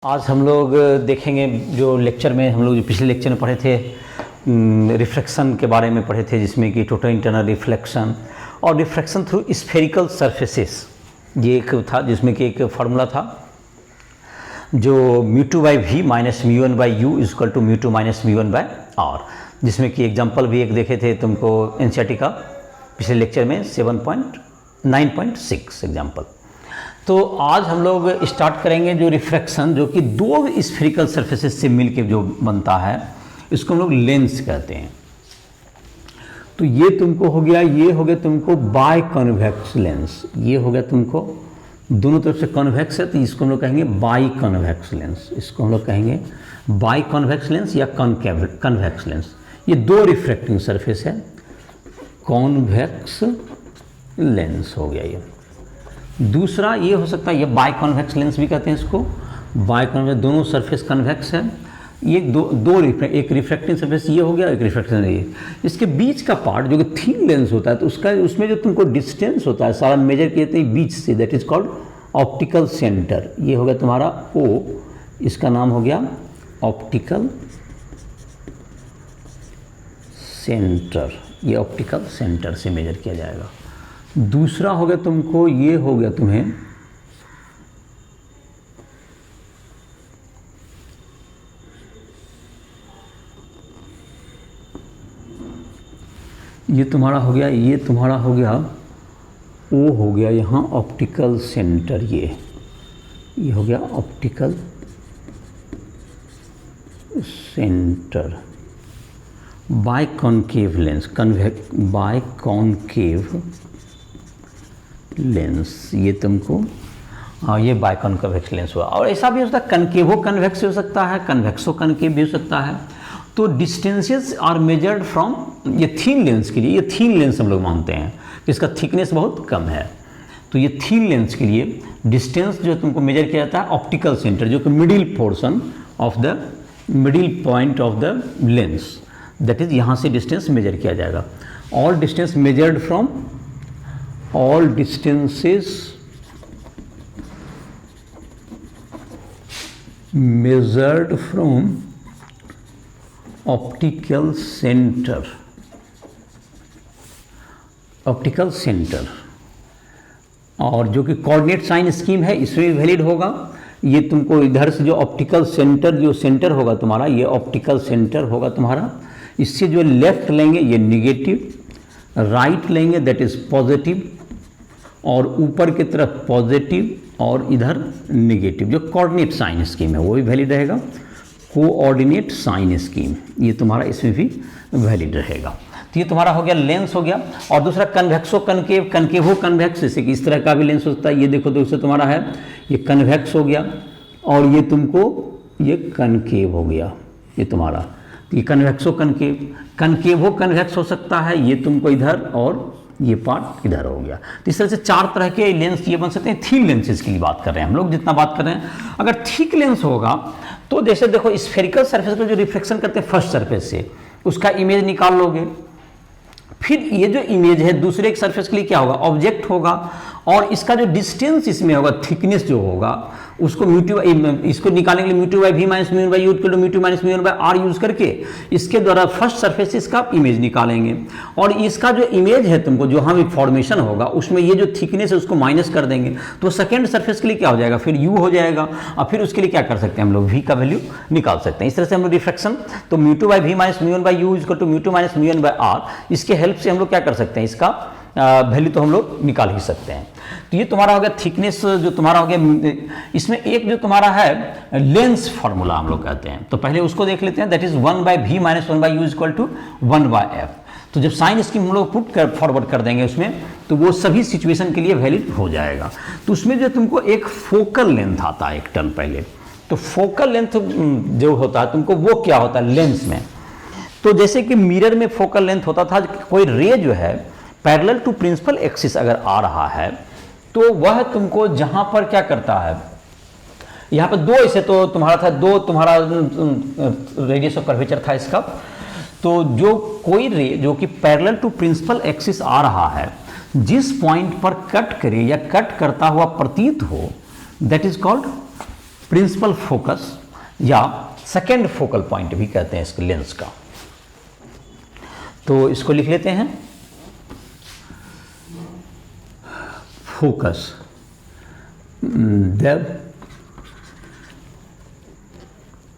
आज हम लोग देखेंगे जो लेक्चर में हम लोग जो पिछले लेक्चर में पढ़े थे रिफ्रैक्शन के बारे में पढ़े थे, जिसमें कि टोटल इंटरनल रिफ्लेक्शन और रिफ्रैक्शन थ्रू स्फेरिकल सरफेसेस, ये एक था जिसमें कि एक फार्मूला था जो μ2/v minus μ1/u is equal to μ2 minus μ1/r, जिसमें कि एग्जांपल भी एक देखे थे तुमको एनसीईआरटी का पिछले लेक्चर में 9.6 एग्जांपल। तो आज हम लोग स्टार्ट करेंगे जो रिफ्रैक्शन, जो कि दो स्फेरिकल सरफेसेस से मिलके जो बनता है, इसको हम लोग लेंस कहते हैं। तो ये तुमको हो गया, ये हो गया तुमको बाय कन्वेक्स लेंस, ये हो गया तुमको दोनों तरफ से कन्वेक्स है, तो इसको हम लोग कहेंगे बाई कन्वेक्स लेंस, इसको हम लोग कहेंगे बाई कन्वेक्स लेंस या कन्वेक्स लेंस। ये दो रिफ्रैक्टिंग सरफेस है, कॉन्वेक्स लेंस हो गया। ये दूसरा ये हो सकता है, ये बाय कन्वेक्स लेंस भी कहते हैं इसको, बाय कन्वेक्स, दोनों सरफेस कन्वेक्स है। ये एक रिफ्रैक्टिंग सरफेस ये हो गया, एक रिफ्रैक्शन ये। इसके बीच का पार्ट जो कि थिन लेंस होता है, तो उसमें जो तुमको डिस्टेंस होता है सारा मेजर किए थे बीच से, that is called optical centre. ये हो गया तुम्हारा O, इसका नाम हो गया ऑप्टिकल सेंटर, ये ऑप्टिकल सेंटर से मेजर किया जाएगा। दूसरा हो गया तुमको, ये हो गया तुम्हें ये तुम्हारा हो गया, ये तुम्हारा हो गया O हो गया यहाँ ऑप्टिकल सेंटर, ये हो गया optical centre. Biconcave lens, biconcave lens, ये तुमको ये बाय कॉन्वेक्स लेंस हुआ। और ऐसा भी हो सकता है कनकेवो कन्वेक्स हो सकता है, कन्वेक्सो कनकेव भी हो सकता है। तो डिस्टेंसेस आर मेजर्ड फ्रॉम, ये थीन लेंस के लिए, ये थीन लेंस हम लोग मानते हैं, इसका थिकनेस बहुत कम है, तो ये थीन लेंस के लिए डिस्टेंस जो तुमको मेजर किया जाता है ऑप्टिकल सेंटर, जो कि middle portion of the middle point of the lens, that is यहाँ से डिस्टेंस मेजर किया जाएगा। All distance measured from, all distances measured from optical center, optical centre. और जो कि कोऑर्डिनेट साइन स्कीम है, इसमें भी वैलिड होगा। ये तुमको इधर से जो ऑप्टिकल सेंटर, जो सेंटर होगा तुम्हारा, ये ऑप्टिकल सेंटर होगा तुम्हारा। इससे जो लेफ्ट लेंगे ये निगेटिव, राइट लेंगे दैट इज पॉजिटिव, और ऊपर की तरफ पॉजिटिव और इधर निगेटिव। जो कोऑर्डिनेट साइन स्कीम है वो भी वैलिड रहेगा, कोऑर्डिनेट साइन स्कीम, ये तुम्हारा इसमें भी वैलिड रहेगा। तो ये तुम्हारा हो गया लेंस हो गया। और दूसरा कन्वेक्सो कनकेव, कनकेवो कन्वेक्स, जैसे कि इस तरह का भी लेंस हो सकता है। ये देखो दोस्तों तुम्हारा है, ये कन्वेक्स हो गया और ये तुमको ये कनकेव हो गया, ये तुम्हारा। तो ये कन्वेक्सो कनकेव, कनकेवो कन्वेक्स हो सकता है, ये तुमको इधर और ये पार्ट इधर हो गया। तो इस तरह से चार तरह के लेंस ये बन सकते हैं। थिक लेंसेज की बात कर रहे हैं हम लोग, जितना बात कर रहे हैं। अगर थिक लेंस होगा तो जैसे देखो स्फेरिकल सरफेस पर जो रिफ्लेक्शन करते हैं फर्स्ट सरफेस से, उसका इमेज निकाल लोगे, फिर ये जो इमेज है दूसरे एक सरफेस के लिए क्या होगा, ऑब्जेक्ट होगा, और इसका जो डिस्टेंस इसमें होगा, थिकनेस जो होगा, उसको इसको निकालने के लिए μ2/v minus μ1/u equal to μ2 minus μ1/r use करके इसके द्वारा फर्स्ट सरफेस का इमेज निकालेंगे। और इसका जो इमेज है तुमको जो हम फॉर्मेशन होगा, उसमें ये जो थिकनेस है उसको माइनस कर देंगे, तो सेकंड सरफेस के लिए क्या हो जाएगा, फिर u हो जाएगा। और फिर उसके लिए क्या कर सकते हैं हम लोग, v का वैल्यू निकाल सकते हैं। इस तरह से हम लोग रिफ्रैक्शन, तो μ2/v minus μ1/u equal to μ2 minus μ1/r, इसके हेल्प से हम लोग क्या कर सकते हैं, इसका वैल्यू तो हम लोग निकाल ही सकते हैं। तो ये तुम्हारा हो गया थिकनेस, जो तुम्हारा हो गया। इसमें एक जो तुम्हारा है लेंस फार्मूला हम लोग कहते हैं, तो पहले उसको देख लेते हैं, that is 1/v minus 1/u equal to 1/f। तो जब साइन स्कीम हम लोग पुट फॉरवर्ड कर देंगे उसमें, तो वो सभी सिचुएशन के लिए वैलिड हो जाएगा। तो उसमें जो तुमको एक फोकल लेंथ आता है एक टर्म पहले, तो फोकल लेंथ जो होता है तुमको वो क्या होता है लेंस में, तो जैसे कि मिरर में फोकल लेंथ होता था, कोई रे जो है पैरेलल टू प्रिंसिपल एक्सिस अगर आ रहा है, तो वह तुमको जहां पर क्या करता है, यहाँ पर दो ऐसे तो तुम्हारा था, दो तुम्हारा रेडियस ऑफ कर्वेचर था इसका। तो जो कोई रे जो कि पैरेलल टू प्रिंसिपल एक्सिस आ रहा है, जिस पॉइंट पर कट करे या कट करता हुआ प्रतीत हो, that is called principal focus या सेकेंड फोकल पॉइंट भी कहते हैं इसके लेंस का। तो इसको लिख लेते हैं, फोकस द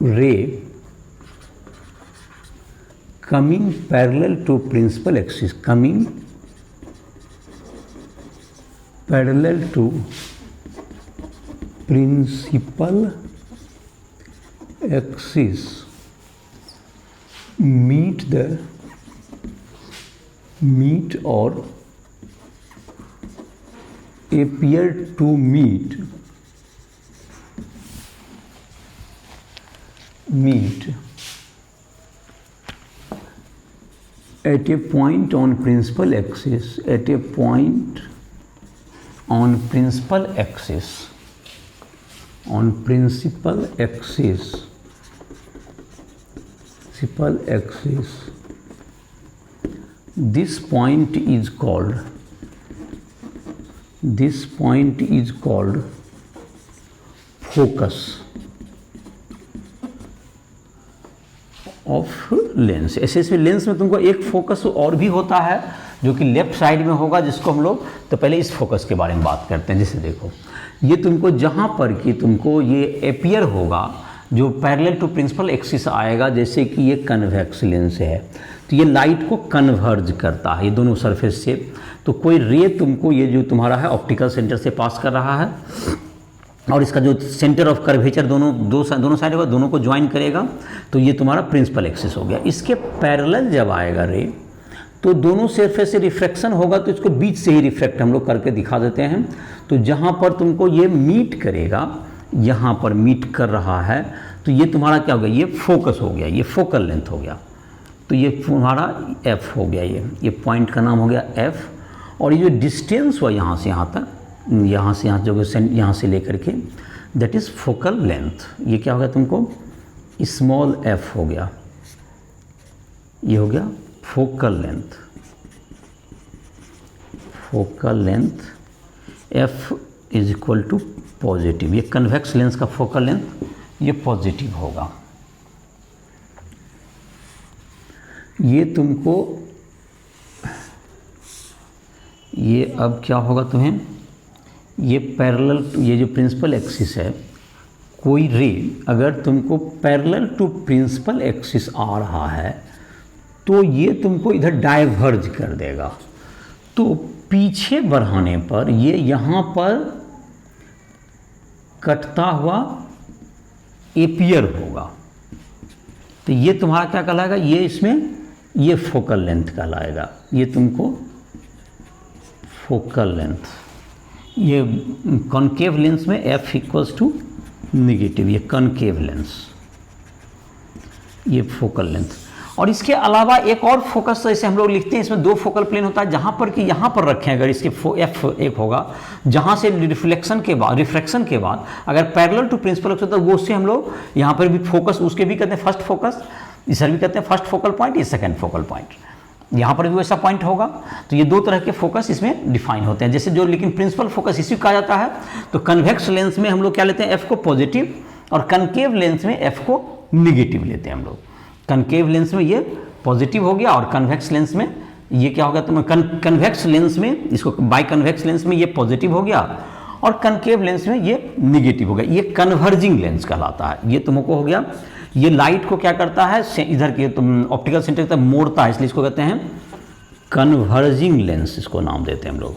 रे coming parallel to principal axis, coming parallel to principal axis meet or appear to meet at a point on principal axis, at a point on principal axis, on principal axis, this point is called focus of lens. ऐसे lens में तुमको एक focus और भी होता है जो कि लेफ्ट साइड में होगा, जिसको हम लोग, तो पहले इस फोकस के बारे में बात करते हैं। जैसे देखो, ये तुमको जहाँ पर कि तुमको ये अपियर होगा जो पैरेलल टू प्रिंसिपल एक्सिस आएगा, जैसे कि ये कन्वेक्स लेंस है, तो ये लाइट को कन्वर्ज करता है ये दोनों सरफेस से। तो कोई रे तुमको ये जो तुम्हारा है ऑप्टिकल सेंटर से पास कर रहा है और इसका जो सेंटर ऑफ कर्वेचर दोनों साइड होगा, दोनों को ज्वाइन करेगा, तो ये तुम्हारा प्रिंसिपल एक्सिस हो गया। इसके पैरेलल जब आएगा रे तो दोनों सरफेस से रिफ्रैक्शन होगा, तो इसको बीच से ही रिफ्रैक्ट हम लोग करके दिखा देते हैं। तो जहाँ पर तुमको ये मीट करेगा, यहाँ पर मीट कर रहा है, तो ये तुम्हारा क्या हो गया, ये फोकस हो गया, ये फोकल लेंथ हो गया। तो ये तुम्हारा एफ हो गया, ये पॉइंट का नाम हो गया एफ। और ये जो डिस्टेंस हुआ यहाँ से यहाँ तक, यहाँ से यहाँ जो यहाँ से लेकर के, दैट इज़ फोकल लेंथ। ये क्या हो गया तुमको, स्मॉल एफ हो गया, ये हो गया focal length. F is equal to positive, ये कन्वेक्स लेंस का फोकल लेंथ ये पॉजिटिव होगा। ये तुमको ये अब क्या होगा तुम्हें, ये पैरेलल, ये जो प्रिंसिपल एक्सिस है, कोई रे अगर तुमको पैरेलल टू प्रिंसिपल एक्सिस आ रहा है तो ये तुमको इधर डाइवर्ज कर देगा। तो पीछे बढ़ाने पर ये यहाँ पर कटता हुआ एपियर होगा, तो ये तुम्हारा क्या कहलाएगा, ये इसमें ये फोकल लेंथ कहलाएगा। ये तुमको फोकल लेंथ, ये कॉनकेव लेंस में एफ इक्वल्स टू निगेटिव, ये कॉनकेव लेंस, ये फोकल लेंथ। और इसके अलावा एक और फोकस जैसे हम लोग लिखते हैं, इसमें दो फोकल प्लेन होता है, जहाँ पर कि यहाँ पर रखें अगर इसके एफ एक होगा, जहाँ से रिफ्लेक्शन के बाद अगर पैरेलल टू प्रिंसिपल होता है तो वो उससे हम लोग यहाँ पर भी फोकस, उसके भी कहते हैं फर्स्ट फोकस, इसे भी कहते हैं फर्स्ट फोकल पॉइंट, ये सेकेंड फोकल पॉइंट, यहाँ पर भी वैसा पॉइंट होगा। तो ये दो तरह के फोकस इसमें डिफाइन होते हैं। जैसे जो लेकिन प्रिंसिपल फोकस इसी को कहा जाता है, तो कन्वेक्स लेंस में हम लोग क्या लेते हैं, एफ को पॉजिटिव, और कनकेव लेंस में एफ को निगेटिव लेते हैं हम लोग। कनकेव लेंस में ये पॉजिटिव हो गया और कन्वेक्स लेंस में ये क्या हो गया, तो कन्वेक्स लेंस में इसको बाई कन्वेक्स लेंस में ये पॉजिटिव हो गया और कनकेव लेंस में ये निगेटिव हो गया। ये कन्वर्जिंग लेंस कहलाता है। ये तुमको हो गया, ये लाइट को क्या करता है, इधर के तुम ऑप्टिकल सेंटर की तरफ मोड़ता है, इसलिए इसको कहते हैं कन्वर्जिंग लेंस, इसको नाम देते हैं हम लोग।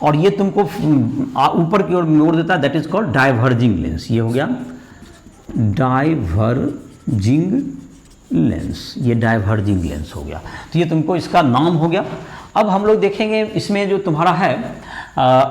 और ये तुमको ऊपर की ओर मोड़ देता है, that is called diverging lens. ये हो गया डाइवर्जिंग लेंस, ये डाइवर्जिंग लेंस हो गया। तो ये तुमको इसका नाम हो गया। अब हम लोग देखेंगे इसमें जो तुम्हारा है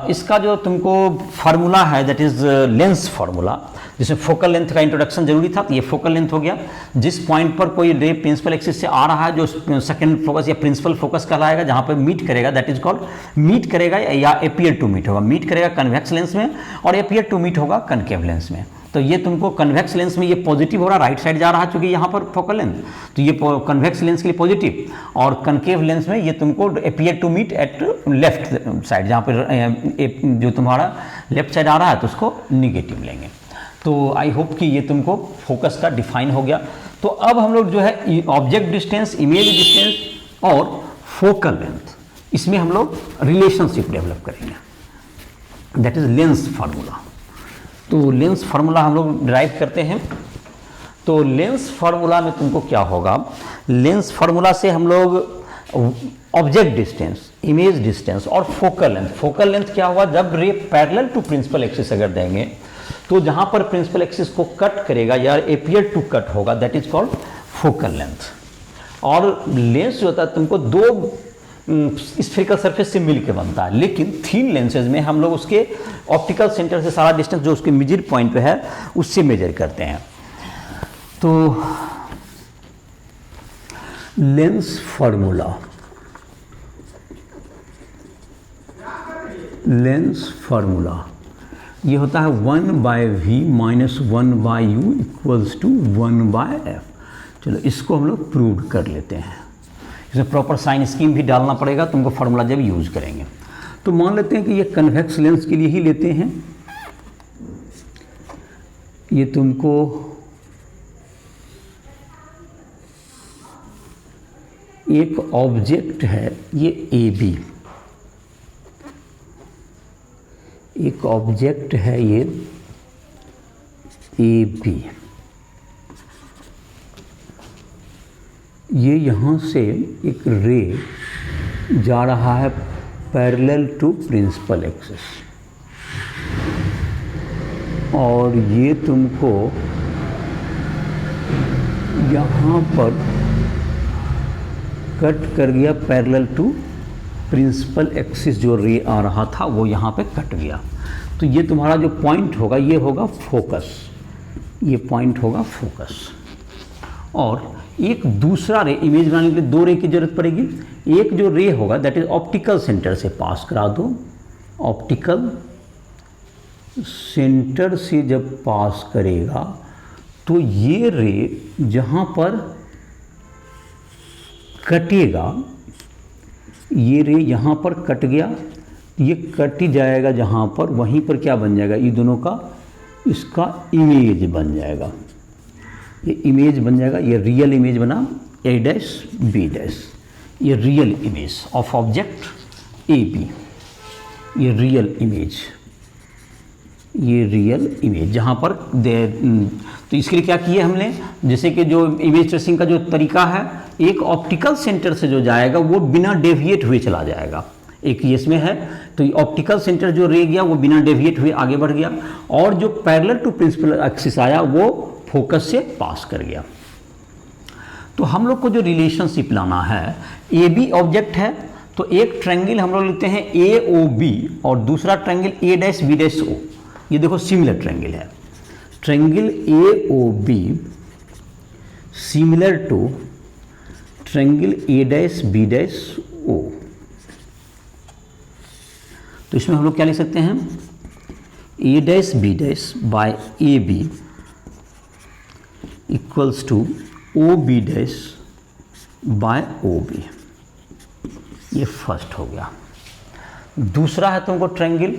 इसका जो तुमको फार्मूला है, दैट इज लेंस फार्मूला, जिसमें फोकल लेंथ का इंट्रोडक्शन जरूरी था। तो ये फोकल लेंथ हो गया, जिस पॉइंट पर कोई रे प्रिंसिपल एक्सिस से आ रहा है, जो सेकंड फोकस या प्रिंसिपल फोकस कहलाएगा, जहाँ पर मीट करेगा, दैट इज कॉल्ड मीट करेगा या एपियर टू मीट होगा। मीट करेगा कन्वेक्स लेंस में और एपियर टू मीट होगा कनकेव लेंस में। तो ये तुमको कन्वेक्स लेंस में ये पॉजिटिव हो रहा है, राइट साइड जा रहा है, चूंकि यहाँ पर फोकल लेंथ, तो ये कन्वेक्स लेंस के लिए पॉजिटिव, और कनकेव लेंस में ये तुमको appear to meet at left side, जहाँ पर जो तुम्हारा लेफ्ट साइड आ रहा है तो उसको निगेटिव लेंगे। तो आई होप कि ये तुमको फोकस का डिफाइन हो गया। तो अब हम लोग जो है ऑब्जेक्ट डिस्टेंस, इमेज डिस्टेंस और फोकल लेंथ, इसमें हम लोग रिलेशनशिप डेवलप करेंगे, दैट इज लेंस फार्मूला। तो लेंस फार्मूला हम लोग ड्राइव करते हैं। तो लेंस फार्मूला में तुमको क्या होगा, लेंस फार्मूला से हम लोग ऑब्जेक्ट डिस्टेंस, इमेज डिस्टेंस और फोकल लेंथ, फोकल लेंथ क्या हुआ, जब रे पैरेलल टू प्रिंसिपल एक्सिस अगर देंगे तो जहां पर प्रिंसिपल एक्सिस को कट करेगा या एपियर टू कट होगा, that is called focal length. और लेंस जो होता है तुमको दो स्फेरिकल सरफेस से मिलकर बनता है, लेकिन थिन लेंसेज में हम लोग उसके ऑप्टिकल सेंटर से सारा डिस्टेंस जो उसके मिडिल पॉइंट पे है उससे मेजर करते हैं। तो लेंस फार्मूला, लेंस फार्मूला ये होता है 1/v minus 1/u equals to 1/f। चलो इसको हम लोग प्रूव कर लेते हैं। इसमें प्रॉपर साइन स्कीम भी डालना पड़ेगा तुमको फार्मूला जब यूज करेंगे। तो मान लेते हैं कि ये कन्वेक्स लेंस के लिए ही लेते हैं। ये तुमको एक ऑब्जेक्ट है ये ए बी, एक ऑब्जेक्ट है ये ए बी, ये यहाँ से एक रे जा रहा है पैरेलल टू प्रिंसिपल एक्सिस, और ये तुमको यहाँ पर कट कर गया पैरेलल टू प्रिंसिपल एक्सिस, जो रे आ रहा था वो यहाँ पे कट गया। तो ये तुम्हारा जो पॉइंट होगा ये होगा फोकस, ये पॉइंट होगा फोकस। और एक दूसरा रे इमेज बनाने के लिए दो रे की जरूरत पड़ेगी। एक जो रे होगा दैट इज ऑप्टिकल सेंटर से पास करा दो, ऑप्टिकल सेंटर से जब पास करेगा तो ये रे जहाँ पर कटेगा, ये रे यहाँ पर कट गया, ये कट ही जाएगा जहाँ पर, वहीं पर क्या बन जाएगा, ये दोनों का इसका इमेज बन जाएगा, ये इमेज बन जाएगा, ये रियल इमेज बना ए डैश बी डैश, ये real image of object A B, ये रियल इमेज, ये रियल इमेज जहाँ पर तो इसके लिए क्या किया हमने, जैसे कि जो इमेज ट्रेसिंग का जो तरीका है, एक ऑप्टिकल सेंटर से जो जाएगा वो बिना डेविएट हुए चला जाएगा। एक ये इसमें है, तो ये ऑप्टिकल सेंटर जो रह गया वो बिना डेविएट हुए आगे बढ़ गया, और जो पैरेलल टू प्रिंसिपल एक्सिस आया वो फोकस से पास कर गया। तो हम लोग को जो रिलेशनशिप लाना है, ए बी ऑब्जेक्ट है तो एक ट्रायंगल हम लोग लेते हैं ए ओ बी और दूसरा triangle A dash B dash O. ये देखो सिमिलर ट्रायंगल है, triangle A O B similar to triangle A dash B dash O. तो इसमें हम लोग क्या लिख सकते हैं, A dash B dash by A B equals to O B dash by O B. ये फर्स्ट हो गया। दूसरा है तुमको ट्रायंगल,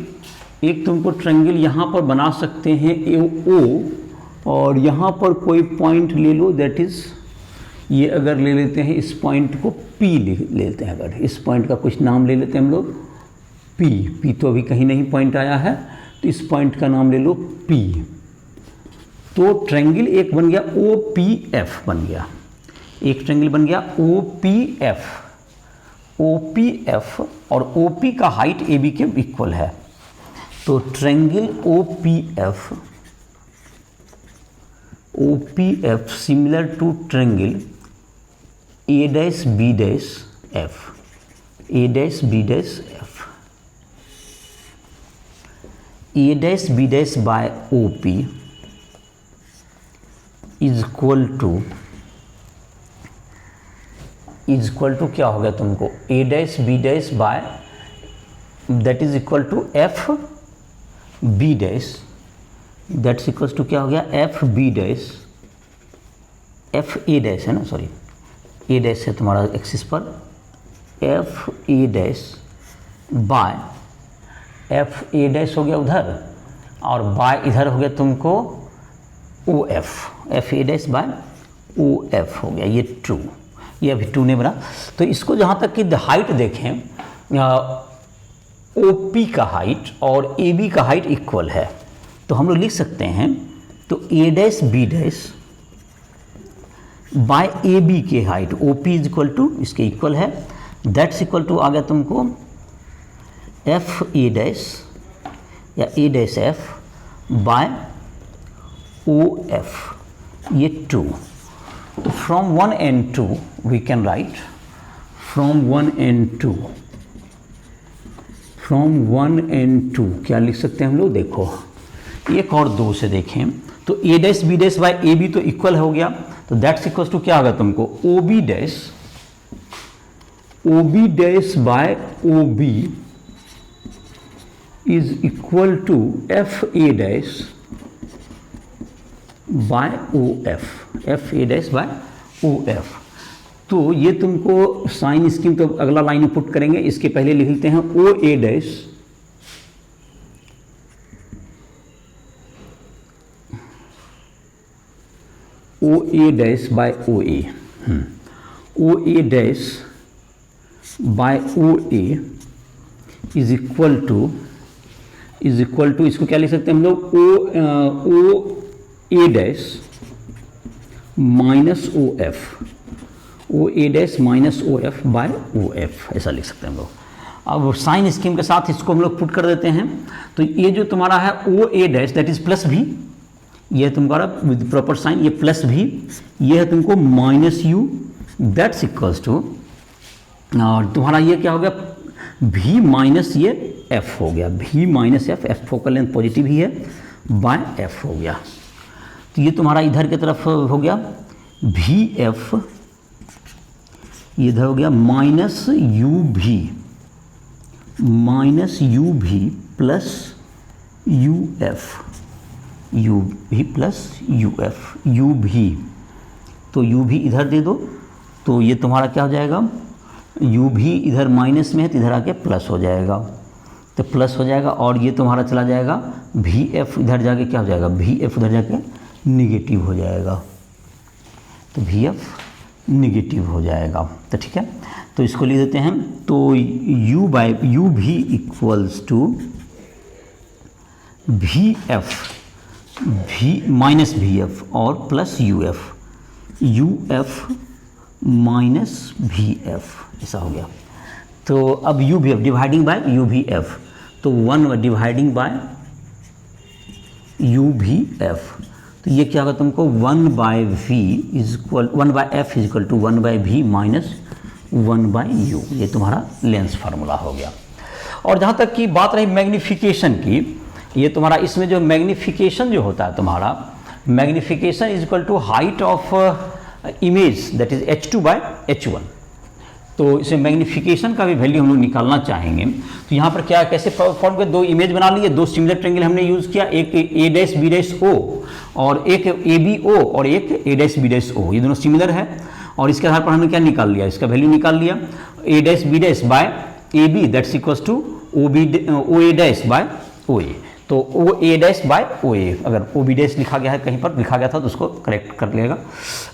एक तुमको ट्रायंगल यहाँ पर बना सकते हैं ए ओ, और यहाँ पर कोई पॉइंट ले लो, दैट इज ये अगर ले लेते हैं इस पॉइंट को P ले लेते हैं, अगर इस पॉइंट का कुछ नाम ले लेते हैं हम लोग P तो अभी कहीं नहीं पॉइंट आया है, तो इस पॉइंट का नाम ले लो P। तो ट्रायंगल एक बन गया OPF बन गया, एक ट्रायंगल बन गया OPF, OPF और OP का हाइट AB के इक्वल है। तो triangle OPF similar to triangle A dash B dash F, A dash B dash F, A dash B dash by OP is equal to क्या हो गया तुमको, A dash B dash by that is equal to F B dash, that's equals to क्या हो गया, F B dash, F A dash है ना, sorry A dash है तुम्हारा एक्सिस पर, F A dash by F A dash हो गया उधर, और बाय इधर हो गया तुमको O F, F A dash by O F हो गया, ये ट्रू, ये अभी ट्रू नहीं बना। तो इसको जहाँ तक कि हाइट देखें, ओ पी का हाइट और ए बी का हाइट इक्वल है, तो हम लोग लिख सकते हैं, तो A dash B dash by A B के height O P is equal to इसके इक्वल है, दैट्स इक्वल टू आ गया तुमको एफ ए डैश या A dash F by O F, ये टू। तो from 1 and 2 we can write, from 1 and 2, from 1 and 2 क्या लिख सकते हैं हम लोग, देखो एक और दो से देखें, तो A dash B dash by A B तो इक्वल हो गया, तो दैट्स इक्वल टू क्या होगा तुमको, O B dash by O B is equal to F A dash by O F, F A dash by O F. तो ये तुमको साइन स्कीम तो अगला लाइन में पुट करेंगे, इसके पहले लिख लेते हैं O A dash O A dash by O A, O A dash by O A is equal to इसको क्या लिख सकते हैं हम लोग, O A dash minus O F, O A dash minus O F by O F, ऐसा लिख सकते हैं हम लोग। अब साइन स्कीम के साथ इसको हम लोग पुट कर देते हैं, तो ये जो तुम्हारा है O A dash that is plus भी, ये तुम्हारा विद प्रॉपर साइन, ये प्लस भी, ये है तुमको minus U, that's equals to, और तुम्हारा ये क्या हो गया, भी माइनस ये एफ हो गया, भी minus F, F focal length positive ही है, बाय एफ हो गया। तो ये तुम्हारा इधर की तरफ हो गया भी एफ, इधर हो गया माइनस यू भी प्लस यू एफ, यू भी प्लस यू एफ, यू भी, तो यू भी इधर दे दो, तो ये तुम्हारा क्या हो जाएगा, यू भी इधर माइनस में है तो इधर आके प्लस हो जाएगा, तो प्लस हो जाएगा, और ये तुम्हारा चला जाएगा भी एफ, इधर जाके क्या हो जाएगा, भी एफ उधर जाके निगेटिव हो जाएगा, तो भी एफ निगेटिव हो जाएगा। तो ठीक है, तो इसको लिख देते हैं, तो U by U V equals to V F, V minus V F और plus U F minus V F, ऐसा हो गया। तो अब U V F dividing by U V F, तो 1 dividing by U V F, तो ये क्या होगा तुमको 1 by V is equal 1 by F is equal to 1 by V minus 1 by U, ये तुम्हारा लेंस फार्मूला हो गया। और जहाँ तक की बात रही मैग्नीफिकेशन की, ये तुम्हारा इसमें जो मैग्नीफिकेशन जो होता है तुम्हारा, magnification is equal to height of image that is h2 by h1। तो इसमें मैग्नीफिकेशन का भी वैल्यू हम लोग निकालना चाहेंगे, तो यहाँ पर क्या कैसे फॉर्म के दो इमेज बना लिए, दो सिमिलर ट्रेंगल हमने यूज़ किया, एक ए डैश बी डैश ओ और एक ए बी ओ और एक ए डैश बी डैश ओ, ये दोनों सिमिलर है, और इसके आधार पर हमने क्या निकाल लिया, इसका वैल्यू निकाल लिया, A dash B dash by A B that's equals to O A dash by O A, तो O A dash by O ए, अगर ओ बी डैश लिखा गया है कहीं पर लिखा गया था तो उसको करेक्ट कर लेगा।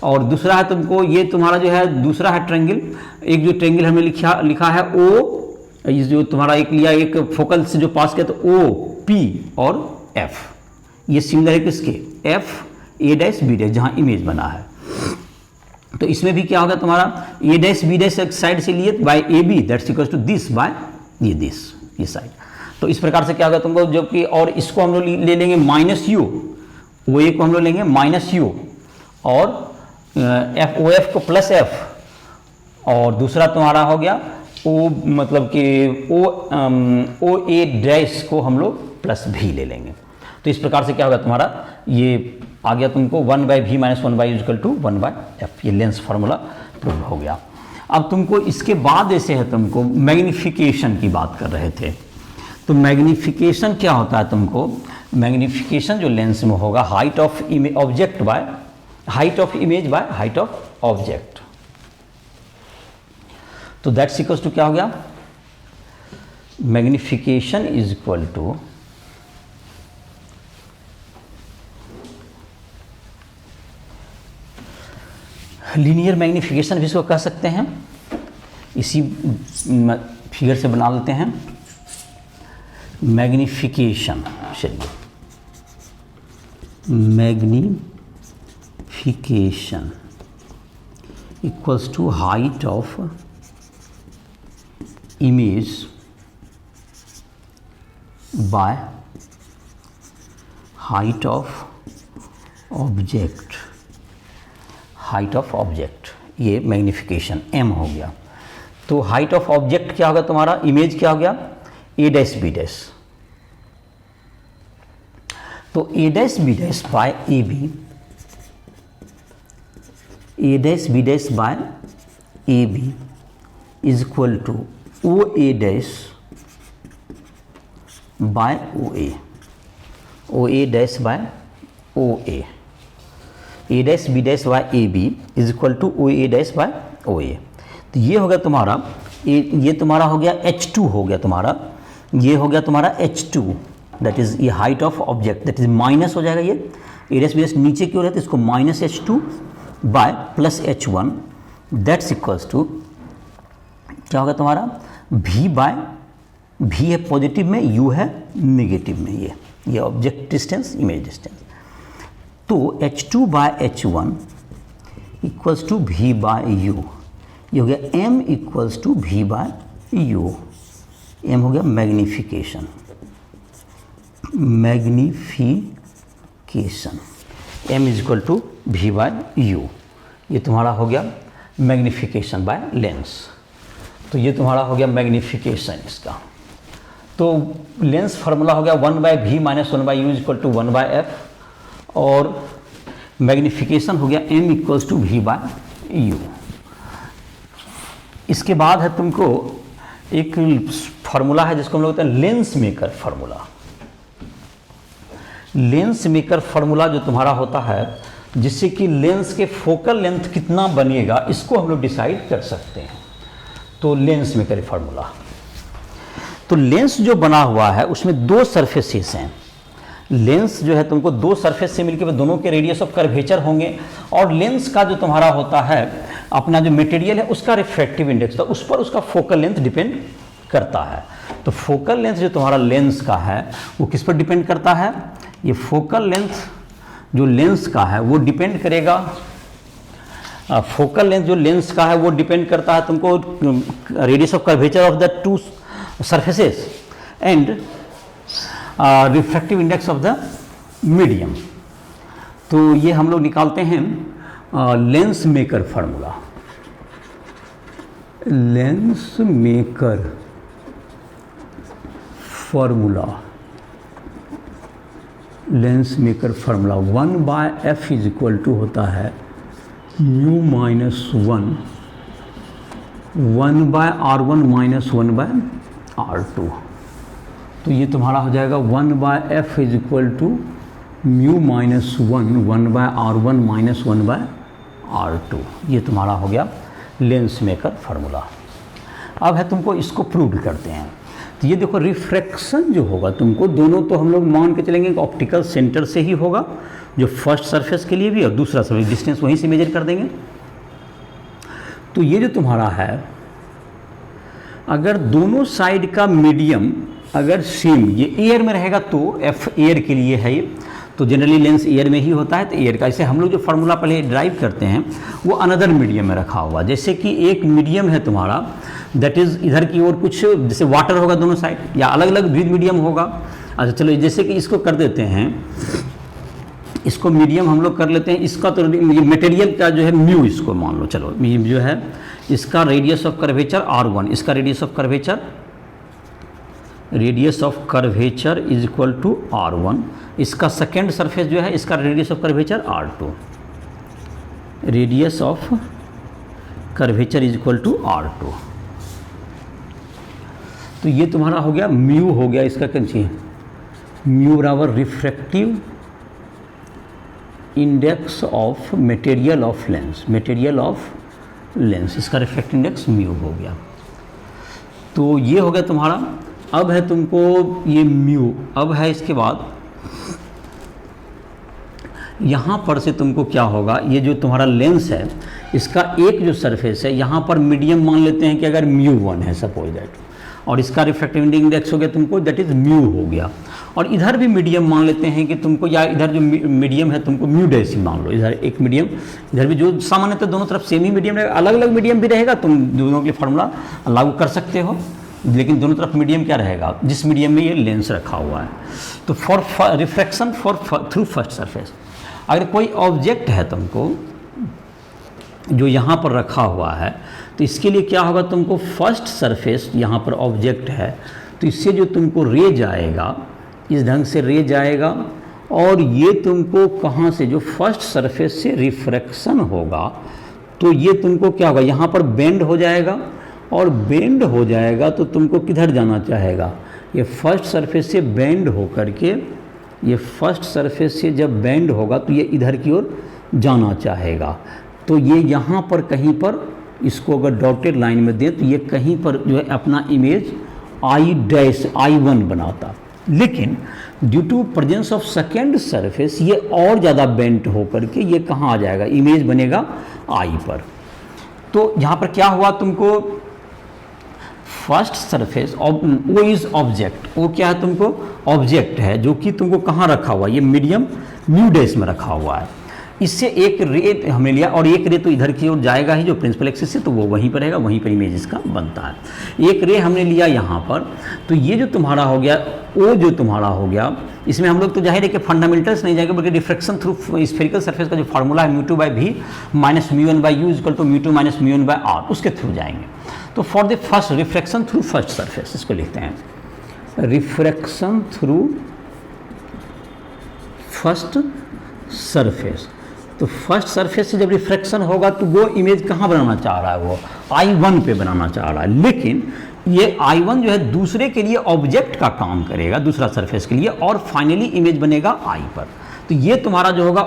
और दूसरा है तुमको, ये तुम्हारा जो है दूसरा है ट्रेंगल, एक जो ट्रेंगल हमने लिखा है ओ, इस जो तुम्हारा एक लिया एक फोकल से जो पास किया, तो ओ पी और एफ, ये सिमिलर है किसके, F A dash B dash जहाँ इमेज बना है। तो इसमें भी क्या होगा तुम्हारा, ए डैश बी डैश एक साइड से लिए by A B that's equals to this by ये साइड। तो इस प्रकार से क्या होगा तुमको, जो कि और इसको हम लोग ले लेंगे माइनस यू, ओ ए को हम लोग लेंगे माइनस यू और एफ ओ एफ को प्लस एफ, और दूसरा तुम्हारा हो गया ओ मतलब कि ओ ए डैश को हम लोग प्लस भी ले लेंगे। तो इस प्रकार से क्या होगा तुम्हारा, ये आ गया तुमको 1 by V minus 1 by equal to 1 by F, ये लेंस फार्मूला प्रूव हो गया। अब तुमको इसके बाद ऐसे है, तुमको मैग्नीफिकेशन की बात कर रहे थे, तो मैग्नीफिकेशन क्या होता है तुमको, मैग्नीफिकेशन जो लेंस में होगा height of object by height of image by height of object, तो दैट्स इक्वल्स टू क्या हो गया, magnification is equal to linear magnification भी इसको कह सकते हैं, इसी फिगर से बना लेते हैं। मैग्नीफिकेशन, चलिए magnification equals to height of image by height of object, height of object, ये मैग्नीफिकेशन m हो गया। तो हाइट ऑफ ऑब्जेक्ट क्या होगा तुम्हारा, इमेज क्या हो गया, a डैश b डैश, तो a dash b dash by A B, a dash b dash by A B is equal to O A dash by O A, O A dash by O A, A dash B dash by A B is equal to O A dash by O A. तो ये हो गया तुम्हारा, ये तुम्हारा हो गया H2 हो गया तुम्हारा, ये हो गया तुम्हारा H2, दैट इज ये height of object, that is minus हो जाएगा, ये ए डैश बी डैश नीचे क्यों रहता है, इसको minus H2 by plus H1, that's equals to क्या होगा तुम्हारा V बाय, V है पॉजिटिव में, U है नेगेटिव में, ये ऑब्जेक्ट डिस्टेंस, इमेज डिस्टेंस। तो H2 by H1 equals to V by U, ये हो गया M equals to V by U, M हो गया magnification, magnification M is equal to V by U, ये तुम्हारा हो गया मैग्नीफिकेशन बाय लेंस। तो ये तुम्हारा हो गया मैग्नीफिकेशन इसका। तो लेंस फार्मूला हो गया 1/v minus 1/u is equal to 1/f, और मैग्नीफिकेशन हो गया m equals to v by u। इसके बाद है तुमको एक फार्मूला है जिसको हम लोग कहते हैं lens maker formula. Lens maker formula जो तुम्हारा होता है, जिससे कि लेंस के फोकल लेंथ कितना बनेगा इसको हम लोग डिसाइड कर सकते हैं। तो लेंस मेकर फार्मूला, तो लेंस जो बना हुआ है उसमें दो सरफेसेस हैं। लेंस जो है तुमको दो सरफेस से मिलकर दोनों के रेडियस ऑफ कर्वेचर होंगे, और लेंस का जो तुम्हारा होता है अपना जो मटेरियल है उसका रिफ्रैक्टिव इंडेक्स, तो उस पर उसका फोकल लेंथ डिपेंड करता है। तो फोकल लेंथ जो तुम्हारा लेंस का है वो किस पर डिपेंड करता है, ये फोकल लेंथ जो लेंस का है वो डिपेंड करेगा, फोकल लेंथ जो लेंस का है वो डिपेंड करता है तुमको radius of curvature of the two surfaces and refractive index of the medium. तो ये हम लोग निकालते हैं lens maker formula. Lens maker formula, lens maker formula 1/f is equal to होता है mu minus 1/r1 minus 1/r2। तो ये तुम्हारा हो जाएगा 1/f is equal to mu minus 1/r1 minus 1/r2। ये तुम्हारा हो गया लेंस मेकर फार्मूला। अब है तुमको इसको प्रूव करते हैं। तो ये देखो रिफ्रैक्शन जो होगा तुमको, दोनों तो हम लोग मान के चलेंगे कि ऑप्टिकल सेंटर से ही होगा, जो फर्स्ट सरफेस के लिए भी और दूसरा सरफेस डिस्टेंस वहीं से मेजर कर देंगे। तो ये जो तुम्हारा है, अगर दोनों साइड का मीडियम अगर सेम ये एयर में रहेगा तो एफ एयर के लिए है ये, तो जनरली लेंस एयर में ही होता है, तो एयर का इसे हम लोग जो फार्मूला पहले ड्राइव करते हैं वो अनदर मीडियम में रखा हुआ। जैसे कि एक मीडियम है तुम्हारा, दैट इज़ इधर की ओर कुछ जैसे वाटर होगा दोनों साइड, या अलग अलग भी मीडियम होगा। अच्छा चलो जैसे कि इसको कर देते हैं, इसको मीडियम हम लोग कर लेते हैं। इसका तो मटेरियल का जो है म्यू, इसको मान लो, चलो जो है इसका रेडियस ऑफ कर्वेचर r1, इसका radius of curvature is equal to r1, इसका सेकेंड सरफेस जो है इसका radius of curvature r2, radius of curvature is equal to r2। तो ये तुम्हारा हो गया म्यू, हो गया इसका कैंची म्यू बराबर refractive index of material of lens, material of lens, इसका रिफ्रैक्टिव इंडेक्स म्यू हो गया। तो ये हो गया तुम्हारा। अब है तुमको ये म्यू, अब है इसके बाद यहाँ पर से तुमको क्या होगा, ये जो तुम्हारा लेंस है इसका एक जो सरफेस है यहाँ पर मीडियम मान लेते हैं कि अगर μ1 है सपोज दैट, और इसका रिफ्रैक्टिव इंडेक्स हो गया तुमको दैट इज म्यू हो गया, और इधर भी मीडियम मान लेते हैं कि तुमको, या इधर जो मीडियम है तुमको म्यू डैश ही मान लो, इधर एक मीडियम इधर भी, जो सामान्यतः दोनों तरफ सेम ही मीडियम रहेगा, अलग अलग मीडियम भी रहेगा, तुम दोनों के लिए फार्मूला लागू कर सकते हो, लेकिन दोनों तरफ मीडियम क्या रहेगा, जिस मीडियम में ये लेंस रखा हुआ है। तो for refraction through first surface, अगर कोई ऑब्जेक्ट है तुमको जो यहाँ पर रखा हुआ है, तो इसके लिए क्या होगा, तुमको फर्स्ट सरफेस यहाँ पर ऑब्जेक्ट है तो इससे जो तुमको रे जाएगा, इस ढंग से रे जाएगा, और ये तुमको कहाँ से, जो फर्स्ट सरफेस से रिफ्रैक्शन होगा तो ये तुमको क्या होगा, यहाँ पर बेंड हो जाएगा, और बेंड हो जाएगा तो तुमको किधर जाना चाहेगा, ये फर्स्ट सरफेस से बेंड हो करके, ये फर्स्ट सरफेस से जब बेंड होगा तो ये इधर की ओर जाना चाहेगा, तो ये यहाँ पर कहीं पर, इसको अगर डॉटेड लाइन में दें तो ये कहीं पर जो है अपना इमेज I'(I1) बनाता, लेकिन due to presence of second surface ये और ज़्यादा बेंट हो करके ये कहाँ आ जाएगा, इमेज बनेगा I पर। तो यहाँ पर क्या हुआ, तुमको फर्स्ट सरफेस वो इज ऑब्जेक्ट, वो क्या है, तुमको ऑब्जेक्ट है जो कि तुमको कहाँ रखा हुआ है, ये मीडियम म्यू डैश में रखा हुआ है, इससे एक रे हमने लिया, और एक रे तो इधर की ओर जाएगा ही जो प्रिंसिपल एक्सिस से, तो वो वहीं पर रहेगा, वहीं पर इमेज इसका बनता है। एक रे हमने लिया यहाँ पर, तो ये जो तुम्हारा हो गया, वो जो तुम्हारा हो गया, इसमें हम लोग तो जाहिर है कि फंडामेंटल्स नहीं जाएंगे, बल्कि रिफ्रैक्शन थ्रू स्फेरिकल सरफेस का जो फार्मूला है μ2/v minus μ1/u equal to μ2 minus μ1/r, उसके थ्रू जाएंगे। तो for the first refraction through first surface, इसको लिखते हैं रिफ्रैक्शन थ्रू फर्स्ट सरफेस। तो फर्स्ट सरफेस से जब रिफ्रैक्शन होगा तो वो इमेज कहाँ बनाना चाह रहा है, वो I1 पे बनाना चाह रहा है, लेकिन ये I1 जो है दूसरे के लिए ऑब्जेक्ट का काम करेगा, दूसरा सरफेस के लिए, और फाइनली इमेज बनेगा I पर। तो ये तुम्हारा जो होगा